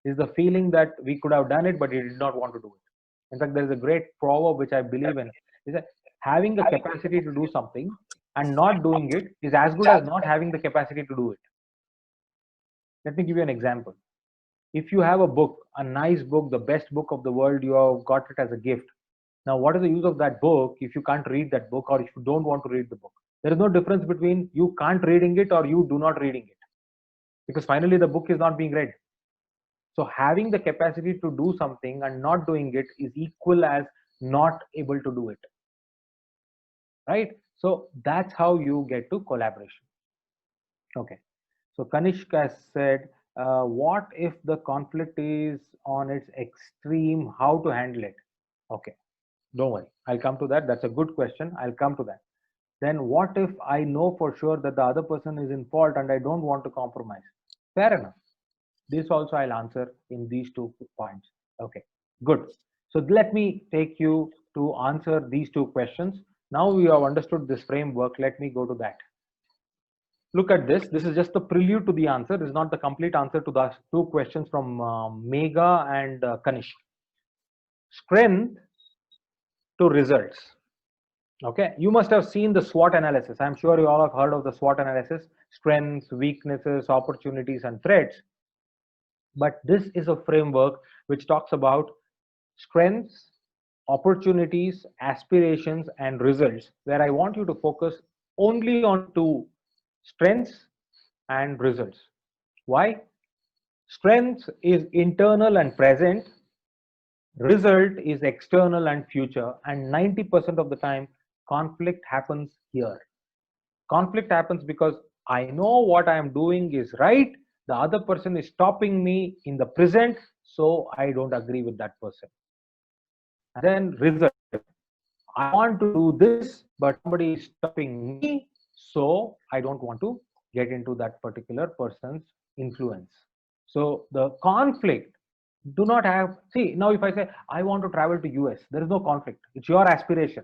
Speaker 5: Is the feeling that we could have done it, but we did not want to do it. In fact, there is a great proverb which I believe in, is that having the capacity to do something and not doing it is as good as not having the capacity to do it. Let me give you an example. If you have a book, a nice book, the best book of the world, you have got it as a gift. Now, what is the use of that book if you can't read that book or if you don't want to read the book? There is no difference between you can't reading it or you do not reading it, because finally the book is not being read. So having the capacity to do something and not doing it is equal as not able to do it, right? So that's how you get to collaboration. Okay, so Kanishk has said, what if the conflict is on its extreme, how to handle it? Okay, don't worry, I'll come to that. That's a good question. I'll come to that. Then what if I know for sure that the other person is in fault and I don't want to compromise? Fair enough. This also I'll answer in these 2 points. Okay, good. So let me take you to answer these 2 questions. Now we have understood this framework. Let me go to that. Look at this. This is just the prelude to the answer. This is not the complete answer to the 2 questions from Megha and Kanish. Strength to results. Okay, you must have seen the SWOT analysis. I'm sure you all have heard of the SWOT analysis: strengths, weaknesses, opportunities, and threats. But this is a framework which talks about strengths, opportunities, aspirations, and results, where I want you to focus only on two: strengths and results. Why? Strength is internal and present, result is external and future, and 90% of the time conflict happens here. Conflict happens because I know what I am doing is right, the other person is stopping me in the present, so I don't agree with that person. And then result, I want to do this, but somebody is stopping me, so I don't want to get into that particular person's influence. So the conflict do not have, see, now if I say I want to travel to US, there is no conflict. It's your aspiration.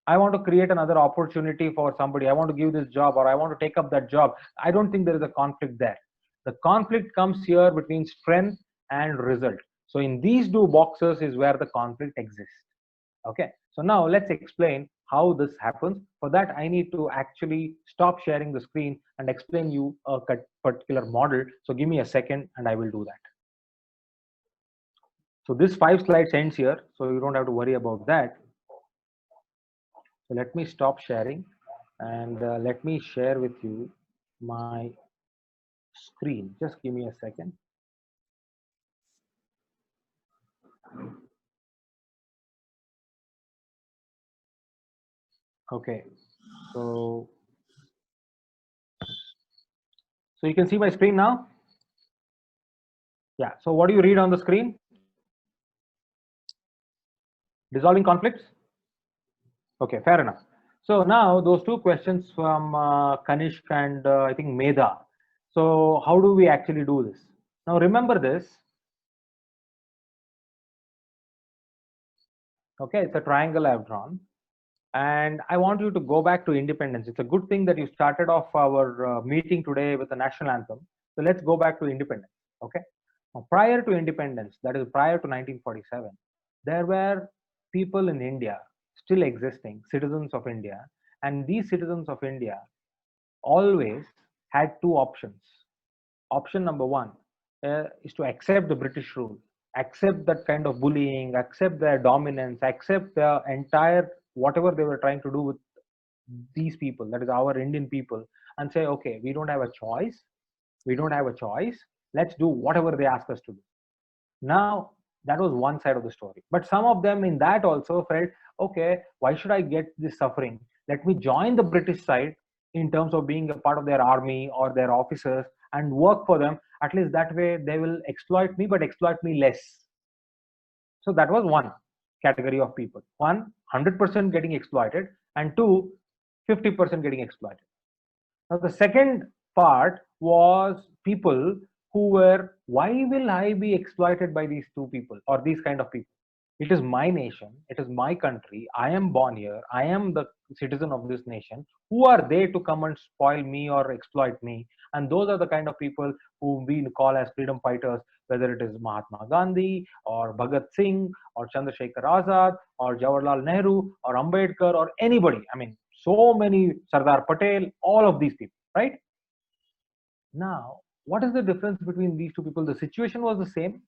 Speaker 5: I want to create another opportunity for somebody. I want to give this job, or I want to take up that job. I don't think there is a conflict there. The conflict comes here between strength and result. So in these two boxes is where the conflict exists. Okay, so now let's explain how this happens. For that, I need to actually stop sharing the screen and explain you a particular model. So give me a second and I will do that. So this 5 slides ends here, so you don't have to worry about that. So let me stop sharing and let me share with you my screen. Just give me a second. Okay, so you can see my screen now. Yeah, so what do you read on the screen? Dissolving conflicts. Okay, fair enough. So now those two questions from Kanishk and I think Medha. So how do we actually do this? Now remember this. Okay, it's a triangle I've drawn. And I want you to go back to independence. It's a good thing that you started off our meeting today with the national anthem. So let's go back to independence. Okay. Now, prior to independence, that is prior to 1947, there were people in India still existing, citizens of India. And these citizens of India always had two options. Option number one is to accept the British rule, accept that kind of bullying, accept their dominance, accept the entire whatever they were trying to do with these people, that is our Indian people, and say, okay, we don't have a choice. We don't have a choice. Let's do whatever they ask us to do. Now, that was one side of the story. But some of them in that also felt, okay, why should I get this suffering? Let me join the British side in terms of being a part of their army or their officers and work for them. At least that way they will exploit me, but exploit me less. So that was one category of people. One, 100% getting exploited, and two, 50% getting exploited. Now the second part was people who were, why will I be exploited by these two people or these kind of people? It is my nation, it is my country, I am born here, I am the citizen of this nation. Who are they to come and spoil me or exploit me? And those are the kind of people who we call as freedom fighters, whether it is Mahatma Gandhi or Bhagat Singh or Chandrasekhar Azad or Jawaharlal Nehru or Ambedkar or anybody. I mean, so many, Sardar Patel, all of these people, right? Now, what is the difference between these two people? The situation was the same.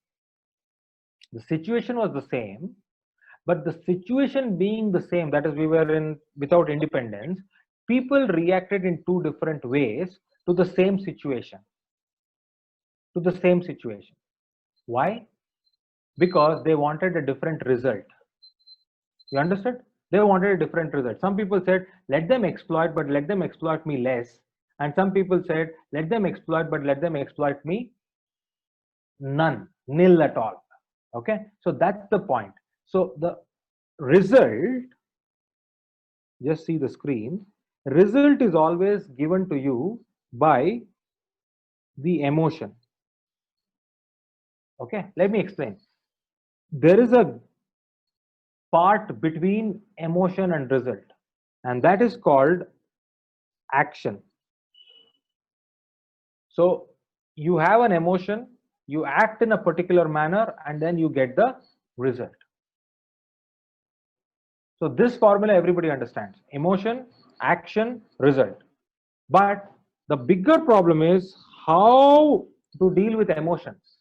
Speaker 5: The situation was the same, but the situation being the same, that is, we were in without independence, people reacted in two different ways to the same situation. To the same situation. Why? Because they wanted a different result. You understood? They wanted a different result. Some people said, let them exploit, but let them exploit me less. And some people said, let them exploit, but let them exploit me none, nil at all. Okay, so that's the point. So the result, just see the screen, result is always given to you by the emotion. Okay, let me explain. There is a part between emotion and result, and that is called action. So you have an emotion, you act in a particular manner, and then you get the result. So this formula everybody understands: emotion, action, result. But the bigger problem is how to deal with emotions,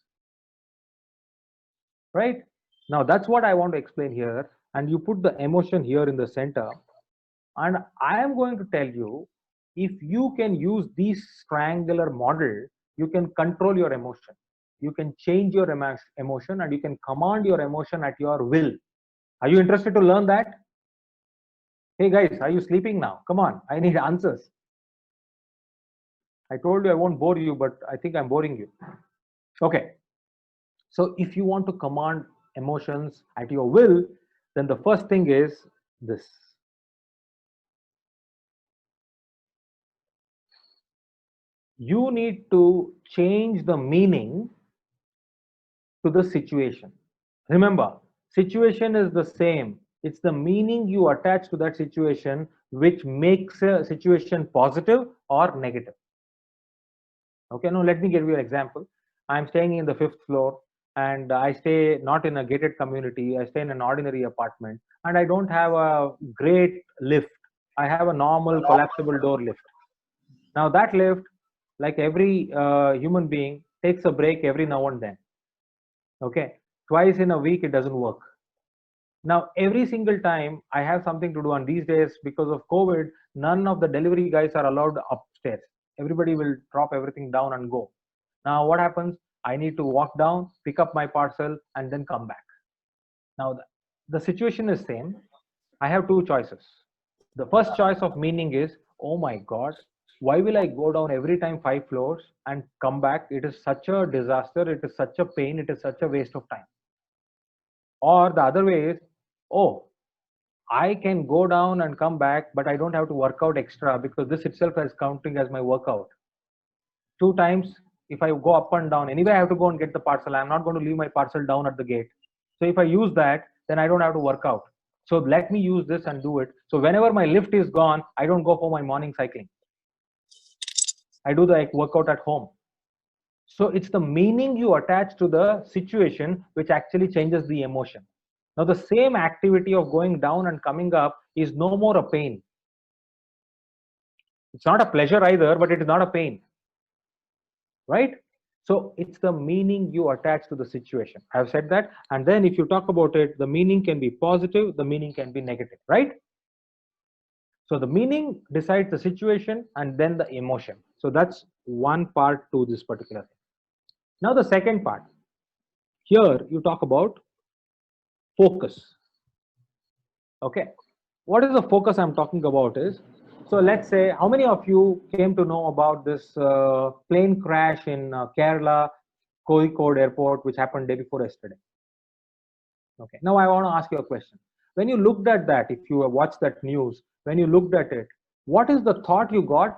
Speaker 5: right? Now that's what I want to explain here. And you put the emotion here in the center. And I am going to tell you, if you can use this triangular model, you can control your emotion. You can change your emotion, and you can command your emotion at your will. Are you interested to learn that? Hey guys, are you sleeping now? Come on, I need answers. I told you I won't bore you, but I think I'm boring you. Okay. So if you want to command emotions at your will, then the first thing is this. You need to change the meaning to the situation. Remember, situation is the same. It's the meaning you attach to that situation which makes a situation positive or negative. Okay, now let me give you an example. I'm staying in the 5th floor, and I stay not in a gated community. I stay in an ordinary apartment, and I don't have a great lift. I have a normal collapsible door lift. Now that lift, like every human being, takes a break every now and then. Okay, twice in a week it doesn't work. Now every single time I have something to do, and these days because of COVID, none of the delivery guys are allowed upstairs. Everybody will drop everything down and go. Now what happens? I need to walk down, pick up my parcel, and then come back. Now the situation is same. I have two choices. The first choice of meaning is, oh my God, why will I go down every time 5 floors and come back? It is such a disaster. It is such a pain. It is such a waste of time. Or the other way is, oh, I can go down and come back, but I don't have to work out extra because this itself is counting as my workout. 2 times, if I go up and down, anyway, I have to go and get the parcel. I'm not going to leave my parcel down at the gate. So if I use that, then I don't have to work out. So let me use this and do it. So whenever my lift is gone, I don't go for my morning cycling. I do the workout at home. So it's the meaning you attach to the situation which actually changes the emotion. Now the same activity of going down and coming up is no more a pain. It's not a pleasure either, but it is not a pain. Right? So it's the meaning you attach to the situation. I've said that. And then if you talk about it, the meaning can be positive, the meaning can be negative, right? So the meaning decides the situation and then the emotion. So that's one part to this particular thing. Now the second part. Here you talk about focus. Okay. What is the focus I'm talking about is, so let's say, how many of you came to know about this plane crash in Kerala, Kozhikode airport, which happened day before yesterday? Okay. Now I want to ask you a question. When you looked at that, if you watched that news, when you looked at it, what is the thought you got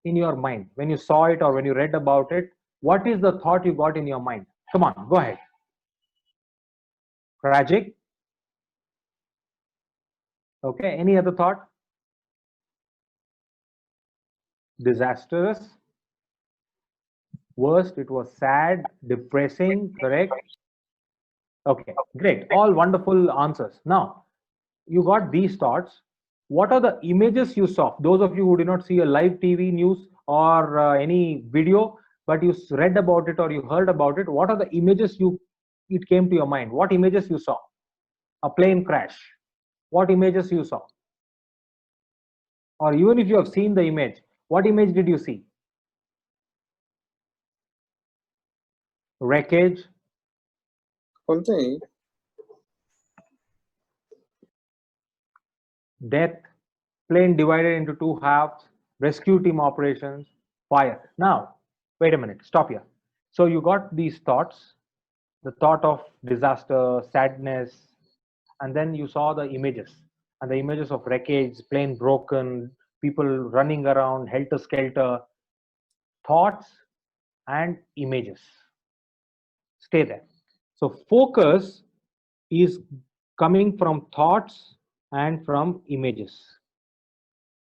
Speaker 5: in your mind? When you saw it or when you read about it, what is the thought you got in your mind? Come on, go ahead. Tragic. Okay. Any other thought? Disastrous. Worst, it was sad, depressing, correct? Okay, great. All wonderful answers. Now, you got these thoughts. What are the images you saw? Those of you who did not see a live TV news or any video, but you read about it or you heard about it, what are the images it came to your mind? What images you saw? A plane crash. What images you saw? Or even if you have seen the image, what image did you see? Wreckage.
Speaker 6: Something.
Speaker 5: Death, plane divided into 2 halves, rescue team operations, fire. Now, wait a minute, stop here. So you got these thoughts, the thought of disaster, sadness, and then you saw the images, and the images of wreckage, plane broken, people running around, helter-skelter, thoughts and images. Stay there. So focus is coming from thoughts and from images.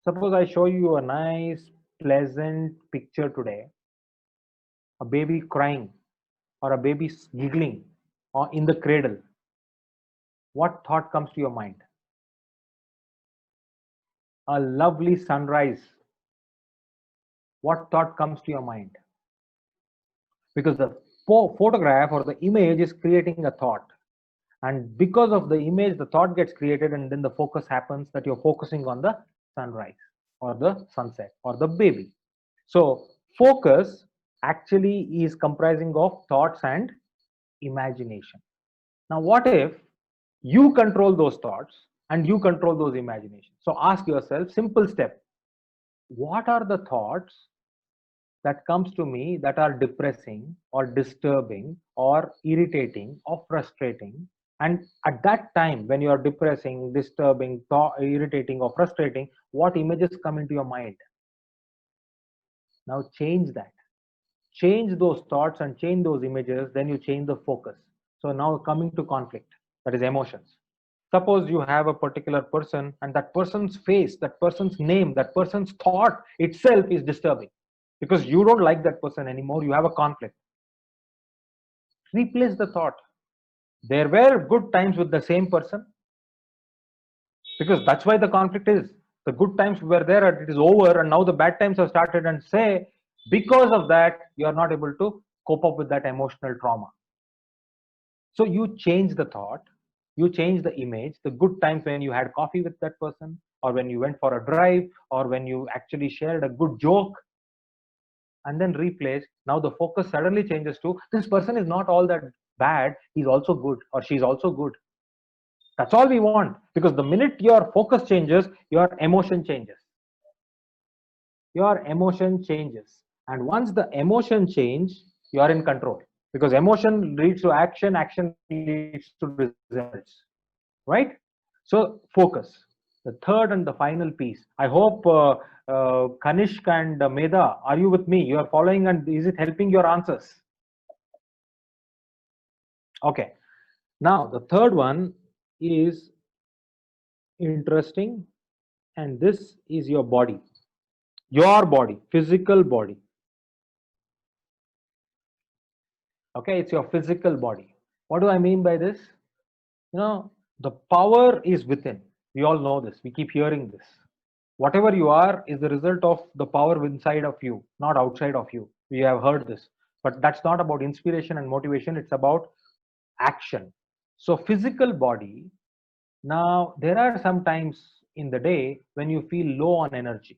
Speaker 5: Suppose I show you a nice, pleasant picture today, a baby crying or a baby giggling or in the cradle. What thought comes to your mind? a lovely sunrise, what thought comes to your mind? Because the photograph or the image is creating a thought. And because of the image, the thought gets created, and then the focus happens that you're focusing on the sunrise or the sunset or the baby. So focus actually is comprising of thoughts and imagination. Now, what if you control those thoughts and you control those imaginations? So ask yourself, simple step, what are the thoughts that comes to me that are depressing or disturbing or irritating or frustrating? And at that time, when you are depressing, disturbing, irritating or frustrating, what images come into your mind? Now change that. Change those thoughts and change those images, then you change the focus. So now coming to conflict, that is emotions. Suppose you have a particular person and that person's face, that person's name, that person's thought itself is disturbing because you don't like that person anymore, you have a conflict. Replace the thought. There were good times with the same person, because that's why the conflict is. The good times were there and it is over, and now the bad times have started, and say because of that you are not able to cope up with that emotional trauma. So you change the thought, you change the image, the good times when you had coffee with that person, or when you went for a drive, or when you actually shared a good joke, and then replace. Now the focus suddenly changes to, this person is not all that bad, he's also good or she's also good. That's all we want, because the minute your focus changes, your emotion changes. Your emotion changes. And once the emotion change, you are in control, because emotion leads to action, action leads to results, right? So focus. The third and the final piece. I hope Kanishk and Meda, are you with me? You are following, and is it helping your answers? Okay. Now the third one is interesting, and this is your body, physical body. Okay, it's your physical body. What do I mean by this? You know, the power is within. We all know this. We keep hearing this. Whatever you are is the result of the power inside of you, not outside of you. We have heard this. But that's not about inspiration and motivation. It's about action. So physical body. Now, there are some times in the day when you feel low on energy,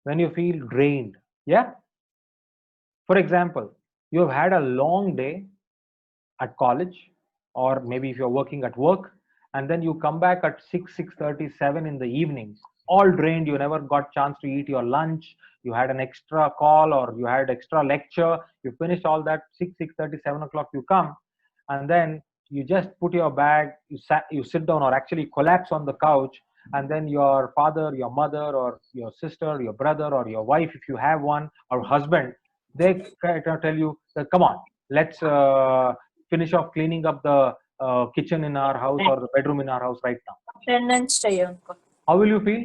Speaker 5: when you feel drained. Yeah. For example, you have had a long day at college, or maybe if you're working at work, and then you come back at 6:37 in the evening, all drained. You never got chance to eat your lunch, you had an extra call or you had extra lecture, you finished all that. 6:30, 7 o'clock you come, and then you just put your bag, you sit down, or actually collapse on the couch, and then your father, your mother, or your sister, your brother, or your wife, if you have one, or husband, they tell you that, come on, let's finish off cleaning up the kitchen in our house or the bedroom in our house right now. How will you feel?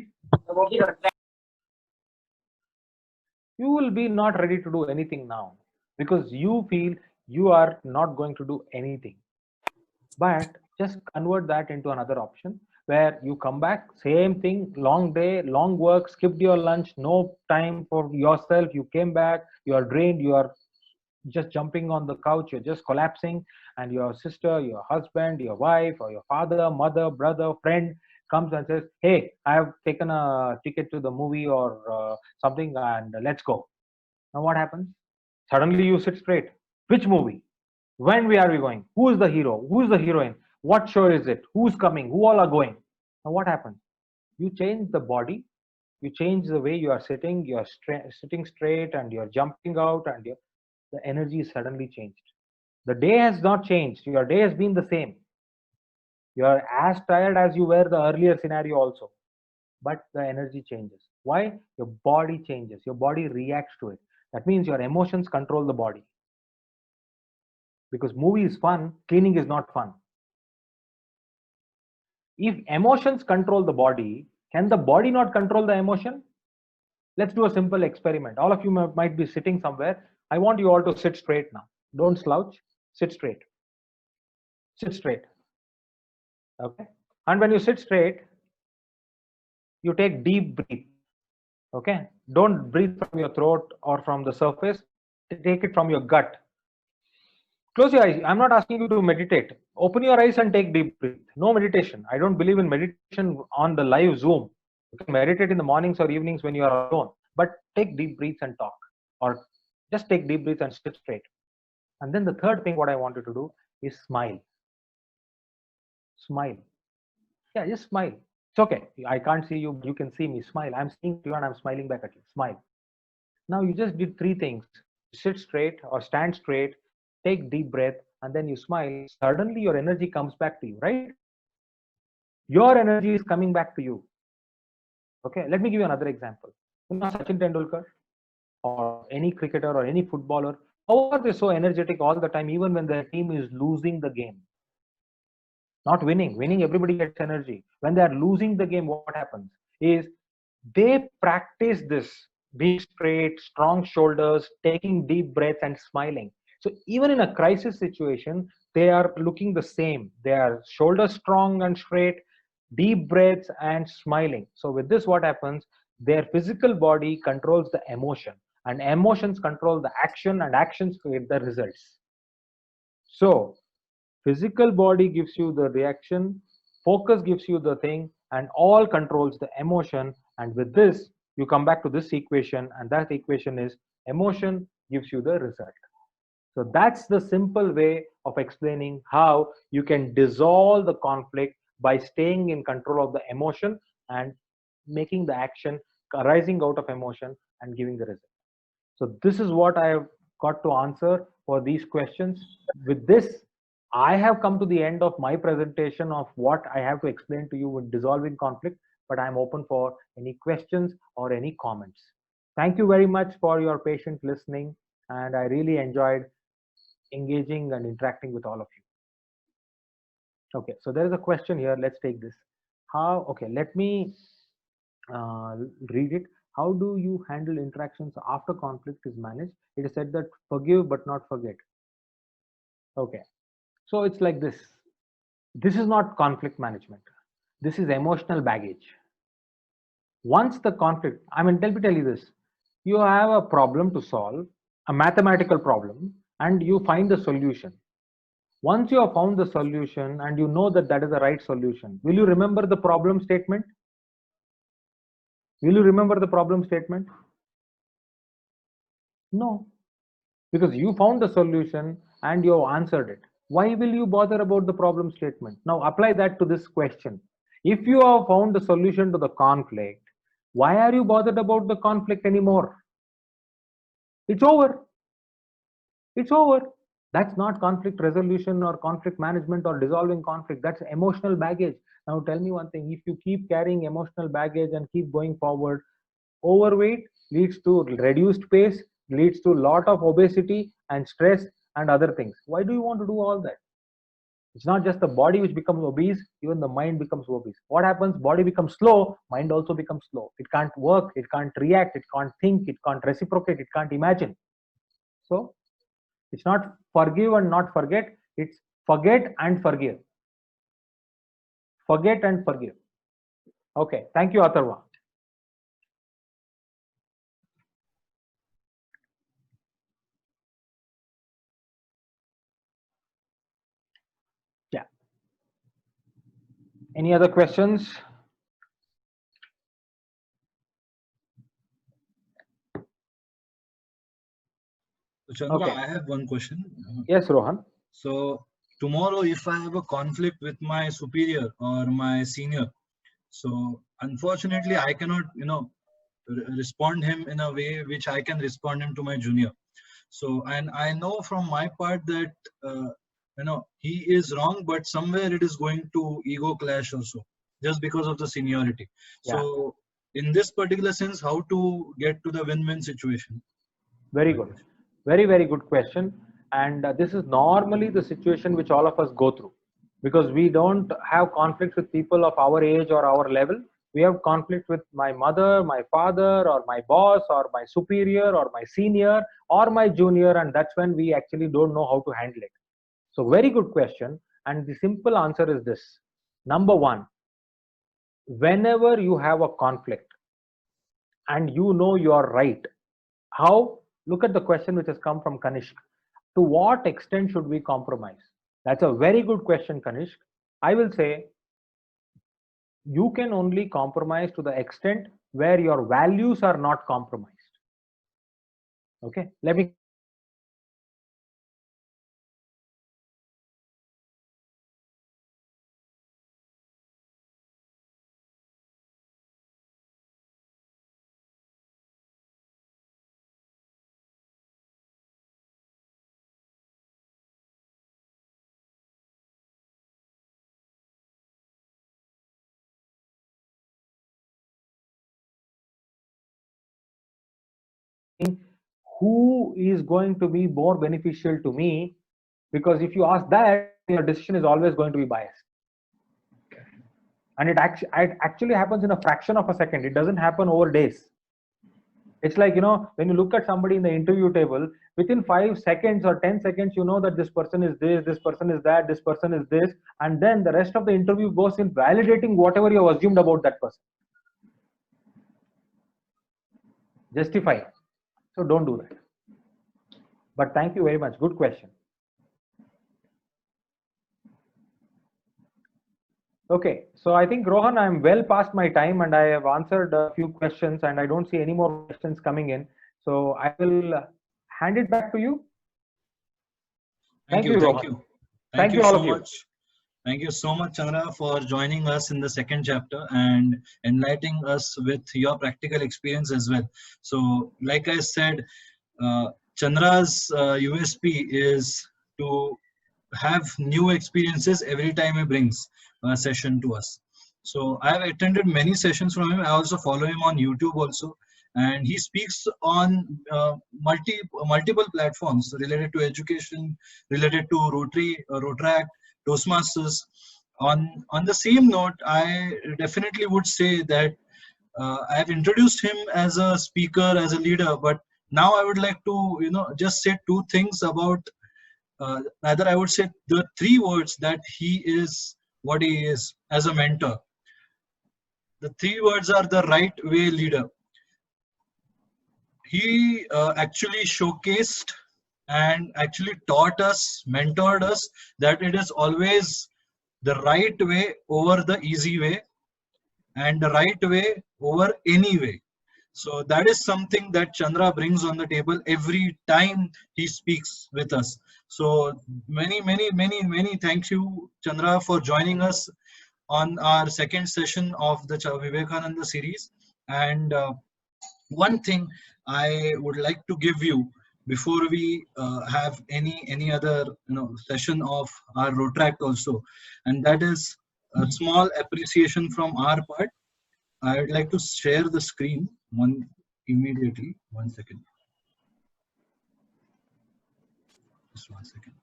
Speaker 5: You will be not ready to do anything now, because you feel you are not going to do anything. But just convert that into another option where you come back, same thing, long day, long work, skipped your lunch, no time for yourself, you came back, you are drained, you are just jumping on the couch, you're just collapsing, and your sister, your husband, your wife, or your father, mother, brother, friend comes and says, hey, I have taken a ticket to the movie or something, and let's go. Now what happens? Suddenly you sit straight. Which movie? When are we going? Who is the hero? Who is the heroine? What show is it? Who's coming? Who all are going? Now what happens? You change the body, you change the way you are sitting, you are sitting straight, and you're jumping out, and the energy is suddenly changed. The day has not changed. Your day has been the same. You are as tired as you were the earlier scenario also, but the energy changes. Why? Your body changes. Your body reacts to it. That means your emotions control the body. Because movie is fun, cleaning is not fun. If emotions control the body, can the body not control the emotion? Let's do a simple experiment. All of you might be sitting somewhere. I want you all to sit straight now. Don't slouch. Sit straight. Sit straight. Okay. And when you sit straight, you take deep breath. Okay, don't breathe from your throat or from the surface. Take it from your gut. Close your eyes. I'm not asking you to meditate. Open your eyes and take deep breath. No meditation. I don't believe in meditation on the live Zoom. You can meditate in the mornings or evenings when you are alone. But take deep breaths and talk, or just take deep breaths and sit straight. And then the third thing, what I want you to do is smile. Smile. Yeah, just smile. It's okay. I can't see you, but you can see me. Smile. I'm seeing you and I'm smiling back at you. Smile. Now you just did three things: sit straight or stand straight, take deep breath, and then you smile. Suddenly your energy comes back to you, right? Your energy is coming back to you. Okay, let me give you another example. You know Sachin Tendulkar or any cricketer or any footballer, how are they so energetic all the time, even when their team is losing the game? Not winning. Winning, everybody gets energy. When they are losing the game, what happens is they practice this: being straight, strong shoulders, taking deep breaths, and smiling. So even in a crisis situation, they are looking the same. They are shoulders strong and straight, deep breaths, and smiling. So with this, what happens? Their physical body controls the emotion, and emotions control the action, and actions create the results. So physical body gives you the reaction, focus gives you the thing, and all controls the emotion. And with this, you come back to this equation, and that equation is emotion gives you the result. So that's the simple way of explaining how you can dissolve the conflict by staying in control of the emotion and making the action arising out of emotion and giving the result. So this is what I have got to answer for these questions. With this, I have come to the end of my presentation of what I have to explain to you with dissolving conflict, but I'm open for any questions or any comments. Thank you very much for your patient listening, and I really enjoyed engaging and interacting with all of you. Okay, so there is a question here. Let's take this. Okay, let me read it. How do you handle interactions after conflict is managed? It is said that forgive but not forget. Okay, so it's like this. This is not conflict management. This is emotional baggage. Once the conflict, let me tell you this. You have a problem to solve, a mathematical problem, and you find the solution. Once you have found the solution and you know that that is the right solution, will you remember the problem statement? Will you remember the problem statement? No, because you found the solution and you have answered it. Why will you bother about the problem statement? Now apply that to this question. If you have found the solution to the conflict, why are you bothered about the conflict anymore? It's over. It's over. That's not conflict resolution or conflict management or dissolving conflict. That's emotional baggage. Now tell me one thing. If you keep carrying emotional baggage and keep going forward, overweight leads to reduced pace, leads to a lot of obesity and stress and other things. Why do you want to do all that? It's not just the body which becomes obese, even the mind becomes obese. What happens? Body becomes slow, mind also becomes slow. It can't work, it can't react, it can't think, it can't reciprocate, it can't imagine. So it's not forgive and not forget, it's forget and forgive. Forget and forgive. Okay, thank you, Atharva. Yeah. Any other questions?
Speaker 1: So Chandra,
Speaker 5: Okay.
Speaker 1: I have one question.
Speaker 5: Yes, Rohan.
Speaker 1: So tomorrow, if I have a conflict with my superior or my senior, so unfortunately, I cannot, respond him in a way which I can respond him to my junior. So, and I know from my part that, he is wrong, but somewhere it is going to ego clash also, just because of the seniority.
Speaker 5: Yeah.
Speaker 1: So in this particular sense, how to get to the win-win situation?
Speaker 5: Very good. Very, very good question. And this is normally the situation which all of us go through, because we don't have conflicts with people of our age or our level. We have conflict with my mother, my father, or my boss, or my superior, or my senior, or my junior, and that's when we actually don't know how to handle it. So very good question. And the simple answer is this. Number one, whenever you have a conflict and you know you're right, how, look at the question which has come from Kanishk. To what extent should we compromise? That's a very good question, Kanishk. I will say you can only compromise to the extent where your values are not compromised. Okay, let me who is going to be more beneficial to me, because if you ask that, your decision is always going to be biased. And it actually happens in a fraction of a second. It doesn't happen over days. It's like, you know, when you look at somebody in the interview table, within 5 seconds or 10 seconds, you know that this person is this person is that, this person is this, and then the rest of the interview goes in validating whatever you have assumed about that person. Justify. So don't do that. But thank you very much. Good question. Okay, so I think, Rohan, I'm well past my time and I have answered a few questions and I don't see any more questions coming in. So I will hand it back to you.
Speaker 1: Thank you,
Speaker 5: Rohan.
Speaker 1: Thank you
Speaker 5: all
Speaker 1: so
Speaker 5: of you.
Speaker 1: much. Thank you so much, Chandra, for joining us in the second chapter and enlightening us with your practical experience as well. So, like I said, Chandra's USP is to have new experiences every time he brings a session to us. So I have attended many sessions from him. I also follow him on YouTube also, and he speaks on multiple platforms related to education, related to Rotary, Rotaract, Toastmasters. On the same note, I definitely would say that I have introduced him as a speaker, as a leader, but now I would like to just say two things about. Rather, I would say the three words that he is what he is as a mentor. The three words are the right way leader. He actually showcased and actually taught us, mentored us that it is always the right way over the easy way and the right way over any way. So that is something that Chandra brings on the table every time he speaks with us. So many thank you, Chandra, for joining us on our second session of the Vivekananda series. And one thing I would like to give you before we have any other session of our Rotaract also, and that is a small appreciation from our part. I would like to share the screen immediately. 1 second. Just 1 second.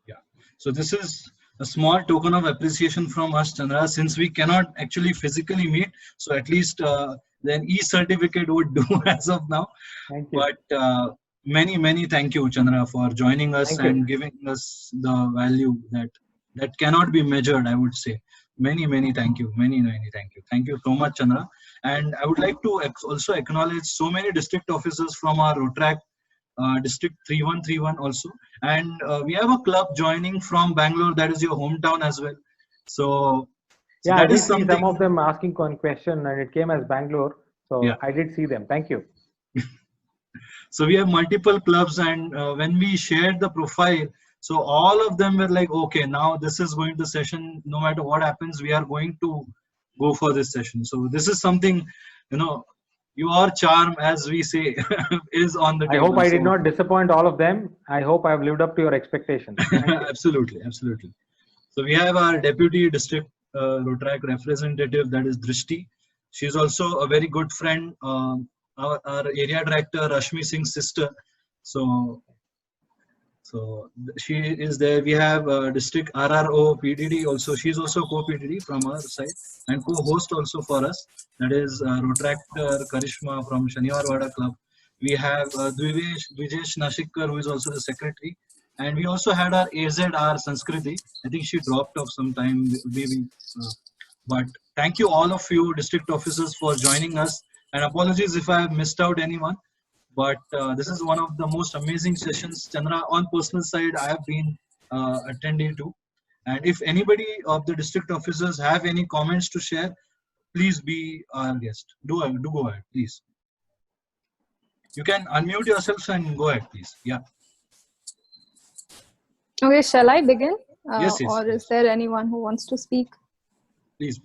Speaker 1: Yeah. So this is a small token of appreciation from us, Chandra, since we cannot actually physically meet. So at least an e-certificate would do as of now.
Speaker 5: Thank you.
Speaker 1: But many thank you, Chandra, for joining us and giving us the value that cannot be measured, I would say. Many thank you. Many thank you. Thank you so much, Chandra. And I would like to also acknowledge so many district officers from our Rotaract district 3131 also. And we have a club joining from Bangalore, that is your hometown as well. So
Speaker 5: yeah,
Speaker 1: that
Speaker 5: I did
Speaker 1: is something.
Speaker 5: See some of them asking one question and it came as Bangalore. So yeah. I did see them. Thank you.
Speaker 1: So we have multiple clubs, and when we shared the profile, so all of them were like, okay, now this is going to session. No matter what happens, we are going to go for this session. So this is something, your charm, as we say, is on the table.
Speaker 5: I hope I did not disappoint all of them. I hope I have lived up to your expectations.
Speaker 1: Absolutely. So we have our deputy district Rotaract representative, that is Drishti. She is also a very good friend. Our area director, Rashmi Singh's sister. So So she is there. We have district RRO PDD also. She's also co-PDD from our side and co-host also for us. That is Rotractor Karishma from Shaniwarwada Club. We have Dvijesh Nashikar, who is also the secretary. And we also had our AZR Sanskriti. I think she dropped off sometime, maybe. But thank you all of you district officers for joining us. And apologies if I have missed out anyone. But this is one of the most amazing sessions, Chandra, on personal side I have been attending to. And if anybody of the district officers have any comments to share, please be our guest. Do go ahead, please. You can unmute yourselves and go ahead, please. Yeah.
Speaker 7: Okay, shall I begin?
Speaker 1: Yes,
Speaker 7: or
Speaker 1: yes.
Speaker 7: is there anyone who wants to speak?
Speaker 1: Please.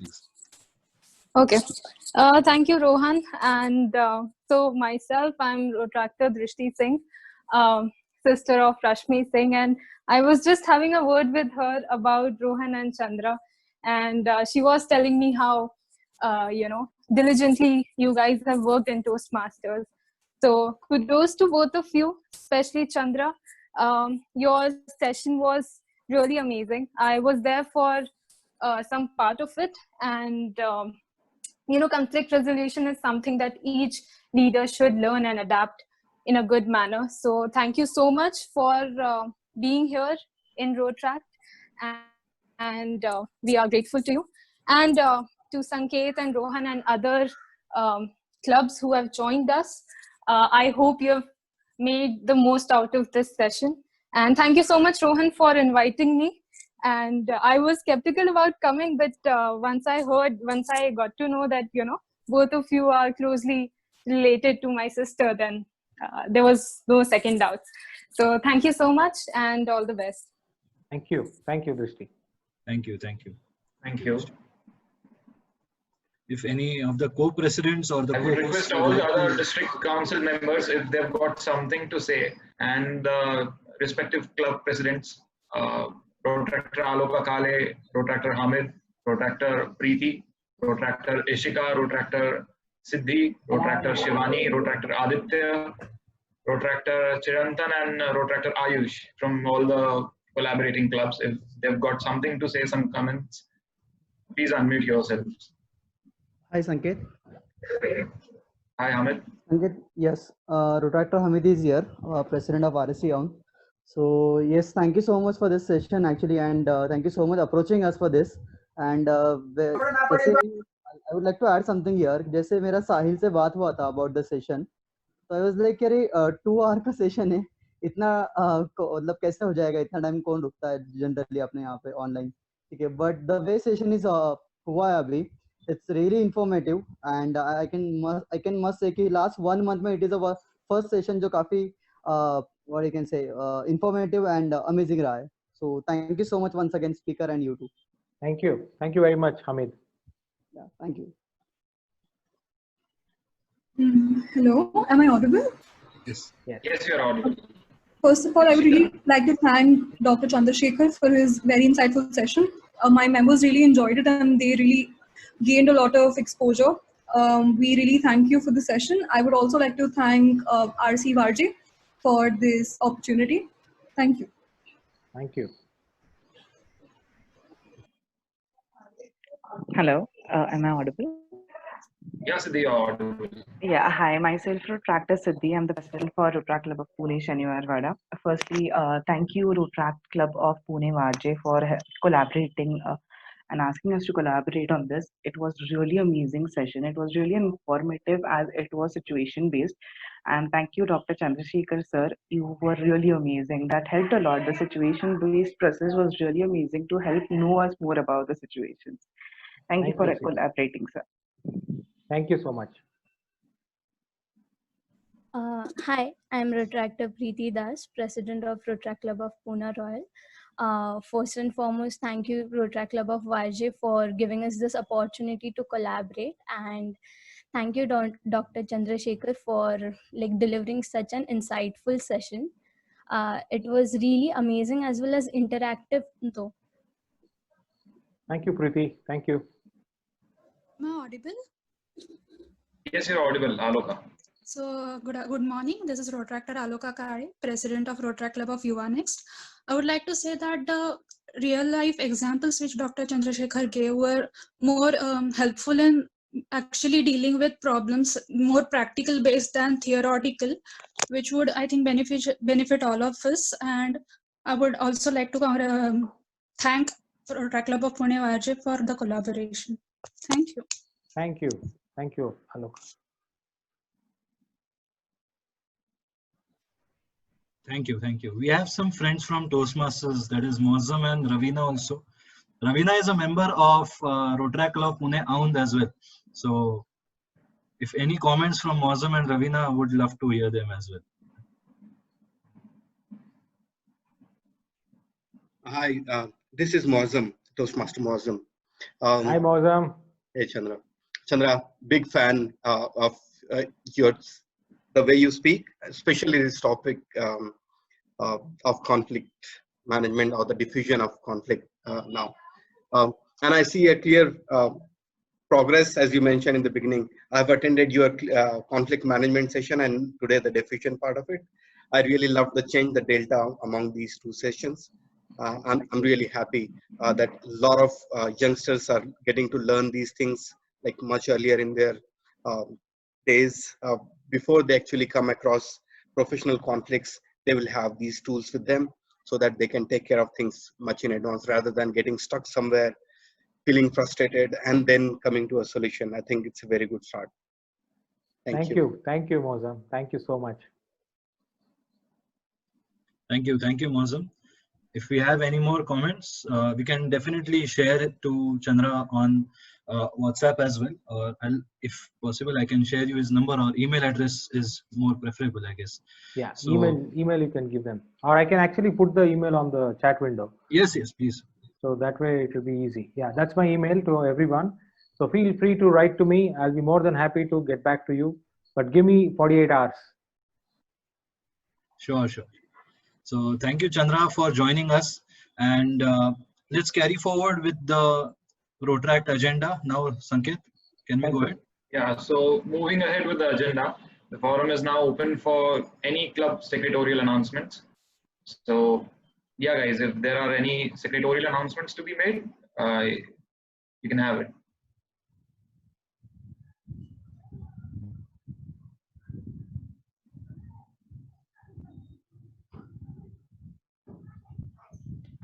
Speaker 7: Okay. Thank you, Rohan. And so myself, I'm Rotractor Drishti Singh, sister of Rashmi Singh. And I was just having a word with her about Rohan and Chandra. And she was telling me how, diligently you guys have worked in Toastmasters. So kudos to both of you, especially Chandra. Your session was really amazing. I was there for some part of it. And conflict resolution is something that each leader should learn and adapt in a good manner. So thank you so much for being here in Rotract, and we are grateful to you. And to Sanket and Rohan and other clubs who have joined us, I hope you have made the most out of this session. And thank you so much, Rohan, for inviting me. And I was skeptical about coming, but once I got to know that both of you are closely related to my sister, then there was no second doubt. So thank you so much, and all the best.
Speaker 5: Thank you, Drishti.
Speaker 1: Thank you.
Speaker 4: Thank you.
Speaker 1: If any of the co-presidents or the
Speaker 4: I would request all the other district council members, if they've got something to say, and the respective club presidents, Protractor Aloka Kale, Protractor Hamid, Protractor Preeti, Protractor Ishika, Protractor Siddhi, Protractor Shivani, Protractor Aditya, Protractor Chirantan, and Protractor Ayush from all the collaborating clubs. If they've got something to say, some comments, please unmute yourselves.
Speaker 3: Hi, Sanket.
Speaker 4: Hi, Hamid.
Speaker 3: Sanket, yes. Rotractor Hamid is here, president of RSC Young. So yes, thank you so much for this session actually, and thank you so much approaching us for this. And I would like to add something here. जैसे मेरा साहिल से बात हुआ था about the session, so I was like, अरे 2 hour का session है, इतना मतलब कैसे हो जाएगा, इतना टाइम कौन रुकता है जनरली अपने यहाँ पे ऑनलाइन, ठीक है. But the way session is हुआ है अभी, it's really informative, and I can must say कि last 1 month में it is a first session जो काफी what you can say informative and amazing raha hai. So thank you so much once again, speaker, and you too.
Speaker 5: Thank you very much, Hamid.
Speaker 3: Yeah, thank you.
Speaker 8: Hello, am I audible?
Speaker 1: Yes,
Speaker 4: you're audible.
Speaker 8: First of all, I would really like to thank Dr. Chandrasekhar for his very insightful session. My members really enjoyed it, and they really gained a lot of exposure. We really thank you for the session. I would also like to thank RC Varje for this opportunity. Thank you.
Speaker 5: Thank you.
Speaker 9: Hello, am I audible?
Speaker 4: Yes, Siddhi, you're audible.
Speaker 9: Yeah, hi, myself Rotractor Siddhi. I'm the president for Rotract Club of Pune Shaniwarwada. Firstly, thank you Rotract Club of Pune Varje for collaborating and asking us to collaborate on this. It was really amazing session. It was really informative as it was situation based. And thank you, Dr. Chandrasekhar sir. You were really amazing. That helped a lot. The situation based process was really amazing to help know us more about the situations. Thank you for collaborating, sir.
Speaker 5: Thank you so much.
Speaker 10: Hi, I'm Rotractor Preeti Das, president of Rotract Club of Pune Royal. First and foremost, thank you Rotract Club of Varje for giving us this opportunity to collaborate, and thank you Dr. Chandrasekhar for delivering such an insightful session. It was really amazing as well as interactive though.
Speaker 5: Thank you, Preeti. Thank you.
Speaker 8: Am I audible?
Speaker 4: Yes, you're audible, Aloka.
Speaker 8: So good morning. This is Rotractor Aloka Kare, President of Rotract Club of Yuva Next. I would like to say that the real life examples which Dr. Chandrasekhar gave were more helpful in actually dealing with problems, more practical based than theoretical, which would, I think, benefit all of us. And I would also like to thank Rotract Club of Pune YRJ for the collaboration. Thank you.
Speaker 5: Thank you. Thank you, Aloka.
Speaker 1: Thank you. Thank you. We have some friends from Toastmasters, that is Mozam and Ravina also. Ravina is a member of Rotract Club Pune Aund as well. So if any comments from Mozam and Ravina, I would love to hear them as well.
Speaker 11: Hi, this is Mozam, Toastmaster Mozam.
Speaker 5: Hi, Mozam.
Speaker 11: Hey, Chandra. Chandra, big fan of the way you speak, especially this topic of conflict management or the diffusion of conflict now. And I see a clear progress, as you mentioned in the beginning. I've attended your conflict management session and today the diffusion part of it. I really love the change, the delta among these two sessions. I'm really happy that a lot of youngsters are getting to learn these things like much earlier in their days. Before they actually come across professional conflicts, they will have these tools with them so that they can take care of things much in advance rather than getting stuck somewhere, feeling frustrated, and then coming to a solution. I think it's a very good start. Thank you.
Speaker 5: Thank you, Mozam. Thank you so much.
Speaker 1: Thank you. Thank you, Mozam. If we have any more comments, we can definitely share it to Chandra on WhatsApp as well. Or if possible, I can share you his number or email address is more preferable, I guess.
Speaker 5: Yeah,
Speaker 1: so,
Speaker 5: email you can give them. Or I can actually put the email on the chat window.
Speaker 1: Yes, please.
Speaker 5: So that way it will be easy. Yeah, that's my email to everyone. So feel free to write to me. I'll be more than happy to get back to you. But give me 48 hours.
Speaker 1: Sure. So thank you, Chandra, for joining us. And let's carry forward with the Rotract agenda. Now, Sanket, can we go ahead?
Speaker 4: Yeah, so moving ahead with the agenda, the forum is now open for any club secretarial announcements. So, yeah, guys, if there are any secretarial announcements to be made, you can have it.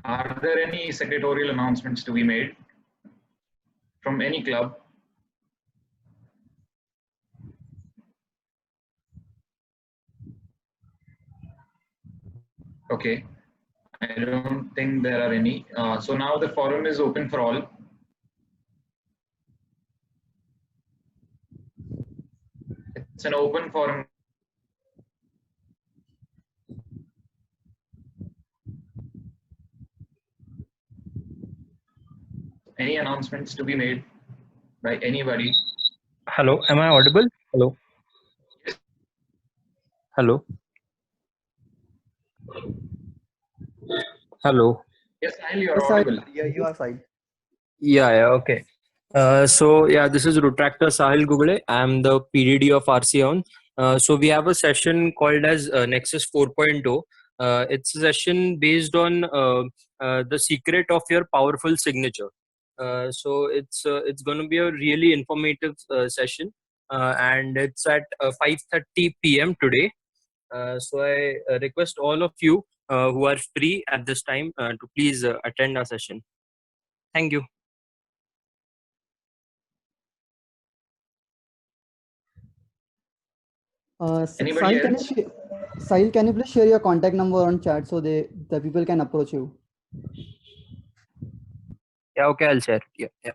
Speaker 4: Are there any secretarial announcements to be made from any club? Okay, I don't think there are any. So now the forum is open for all. It's an open forum. Any announcements to be made by anybody?
Speaker 12: Hello, am I audible? Hello.
Speaker 4: Yes.
Speaker 12: Hello. Hello.
Speaker 4: Yes, Sahil, you are audible.
Speaker 3: Yeah, you are fine.
Speaker 12: Yeah, okay. So yeah, this is Rotractor Sahil Gugle. I'm the PDD of RC Aund. So we have a session called as Nexus 4.0. It's a session based on the secret of your powerful signature. So it's going to be a really informative session, and it's at 5:30 p.m. today. So I request all of you who are free at this time to please attend our session. Thank you.
Speaker 4: Anybody else?
Speaker 3: Sahil, can you please share your contact number on chat so the people can approach you?
Speaker 12: Yeah, okay, I'll share. Yeah.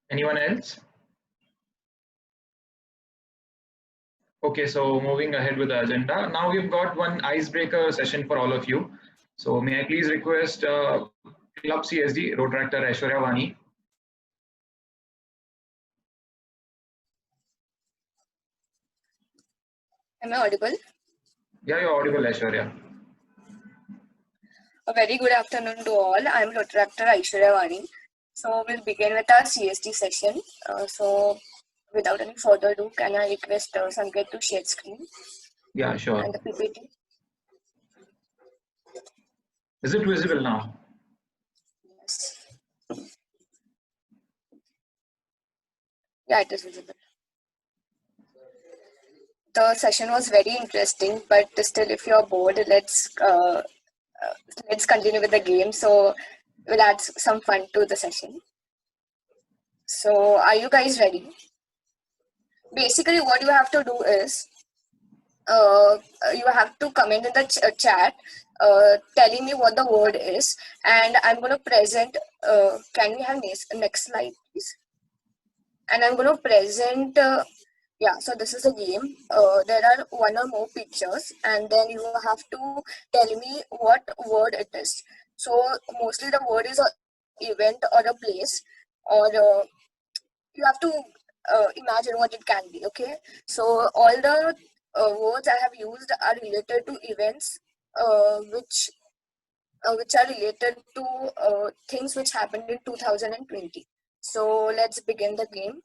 Speaker 4: Anyone else? Okay, so moving ahead with the agenda. Now we've got one icebreaker session for all of you. So may I please request Club CSD, Rotractor Aishwarya Vani.
Speaker 13: Am I audible?
Speaker 4: Yeah, you're audible, Aishwarya.
Speaker 13: A very good afternoon to all. I'm Rotractor Aishwarya Vani. So we'll begin with our CST session. So without any further ado, can I request Sanket to share screen
Speaker 4: Yeah, sure.
Speaker 13: and the PPT?
Speaker 4: Is it visible now?
Speaker 13: Yes. Yeah, it is visible. The session was very interesting, but still, if you're bored, let's continue with the game. So we'll add some fun to the session. So are you guys ready? Basically, what you have to do is you have to comment in the chat telling me what the word is, and I'm going to present. Can we have next slide, please? And I'm going to present. Yeah, so this is a game. There are one or more pictures, and then you have to tell me what word it is. So mostly the word is an event or a place, or you have to imagine what it can be. Okay, so all the words I have used are related to events which are related to things which happened in 2020. So let's begin the game.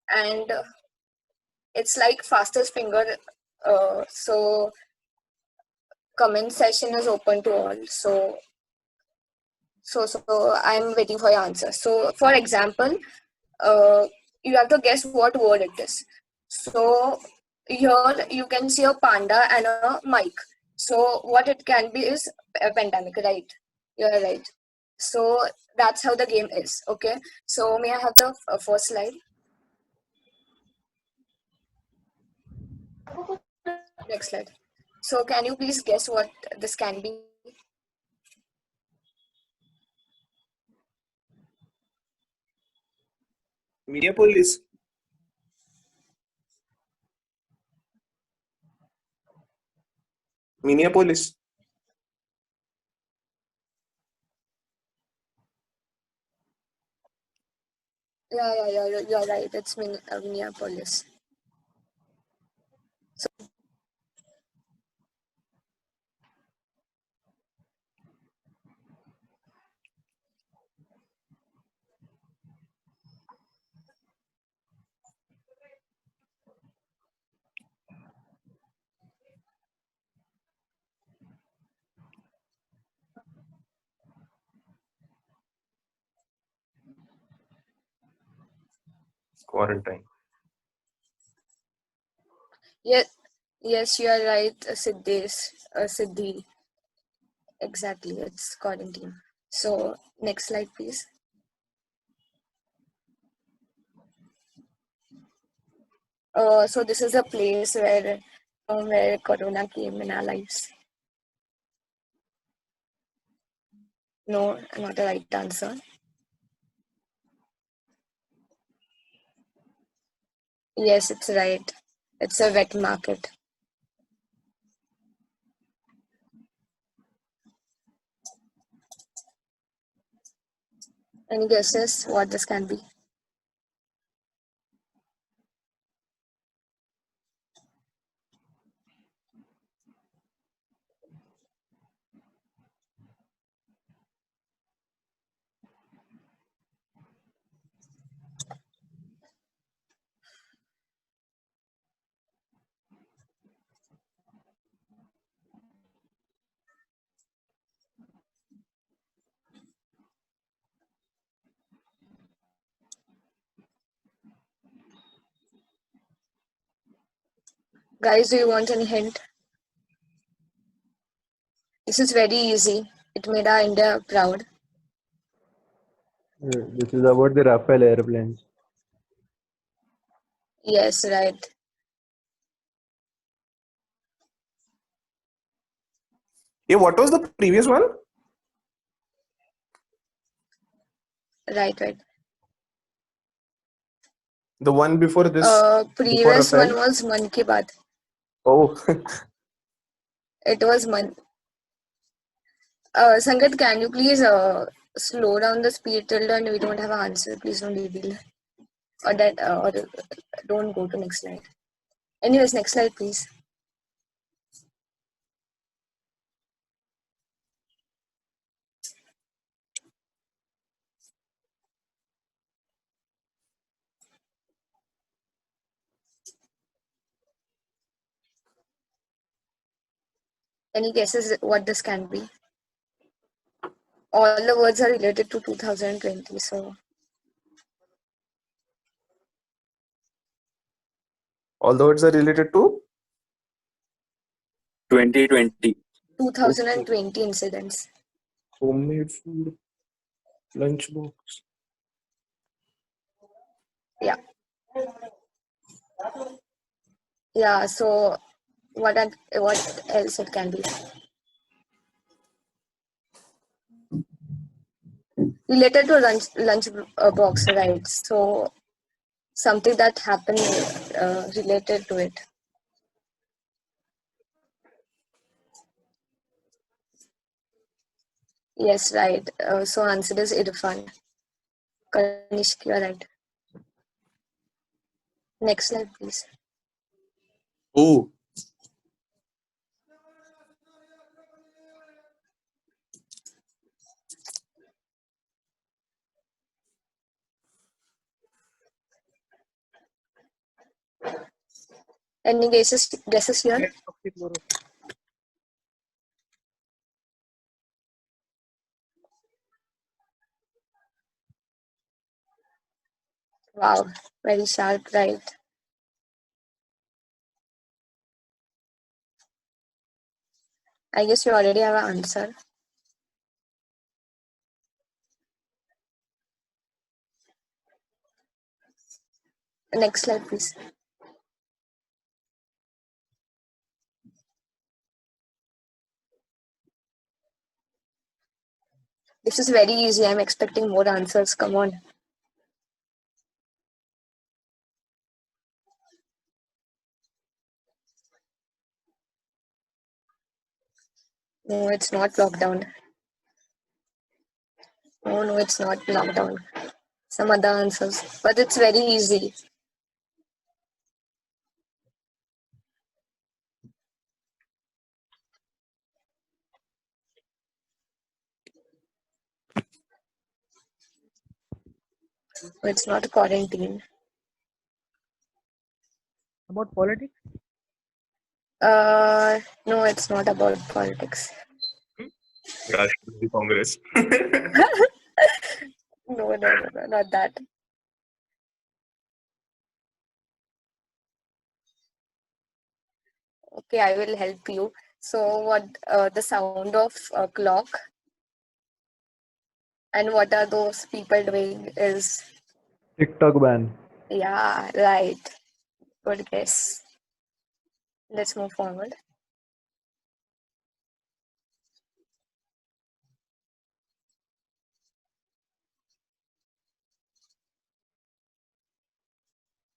Speaker 13: And it's like fastest finger. So comment session is open to all. So I'm waiting for your answer. So for example, you have to guess what word it is. So here you can see a panda and a mic. So what it can be is a pandemic, right? You're right. So that's how the game is. Okay. So may I have the first slide? Next slide. So can you please guess what this can be?
Speaker 6: Minneapolis. Minneapolis.
Speaker 13: Yeah, you're right. It's Minneapolis. So,
Speaker 6: Quarantine.
Speaker 13: yes, you are right, Siddhi. Exactly, it's quarantine. So next slide, please. So this is a place where Corona came in our lives. No, not the right answer. Yes, it's right. It's a wet market. Any guesses what this can be? Guys, do you want any hint? This is very easy. It made our India proud.
Speaker 14: This is about the Rafale airplanes.
Speaker 13: Yes, right.
Speaker 6: Yeah, what was the previous one?
Speaker 13: Right.
Speaker 6: The one before this?
Speaker 13: Previous
Speaker 6: before
Speaker 13: one was Man Ki Baat.
Speaker 6: Oh.
Speaker 13: It was Sangat, can you please slow down the speed till then we don't have an answer? Please don't reveal. Or don't go to next slide. Anyways, next slide, please. Any guesses what this can be? All the words are related to 2020, so
Speaker 6: All the words are related to
Speaker 12: 2020.
Speaker 13: 2020 incidents.
Speaker 6: homemade food, lunchbox.
Speaker 13: Yeah. Yeah, so what else it can be? Related to lunch box, right? So something that happened related to it. Yes, right. So answer is Irfan. Kanishk, you're right. Next slide, please.
Speaker 6: Oh,
Speaker 13: Any guesses here? Wow, very sharp, right? I guess you already have an answer. Next slide, please. This is very easy. I'm expecting more answers. Come on. No, it's not lockdown. No, it's not lockdown. Some other answers, but it's very easy. It's not quarantine.
Speaker 15: About politics?
Speaker 13: No, it's not about politics.
Speaker 6: Rashtrapati Congress.
Speaker 13: No, not that. Okay, I will help you. So, what the sound of a clock and what are those people doing is,
Speaker 14: TikTok ban.
Speaker 13: yeah, right. Good guess. Let's move forward.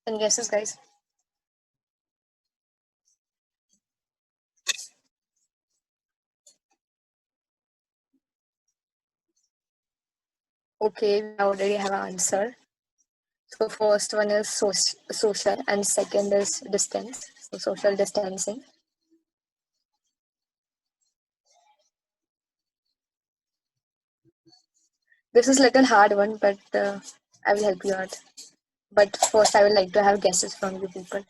Speaker 13: Any guesses, guys? Okay, we already have an answer. So first one is social and second is distance. So social distancing. This is a little hard one, but I will help you out. But first I would like to have guesses from you people.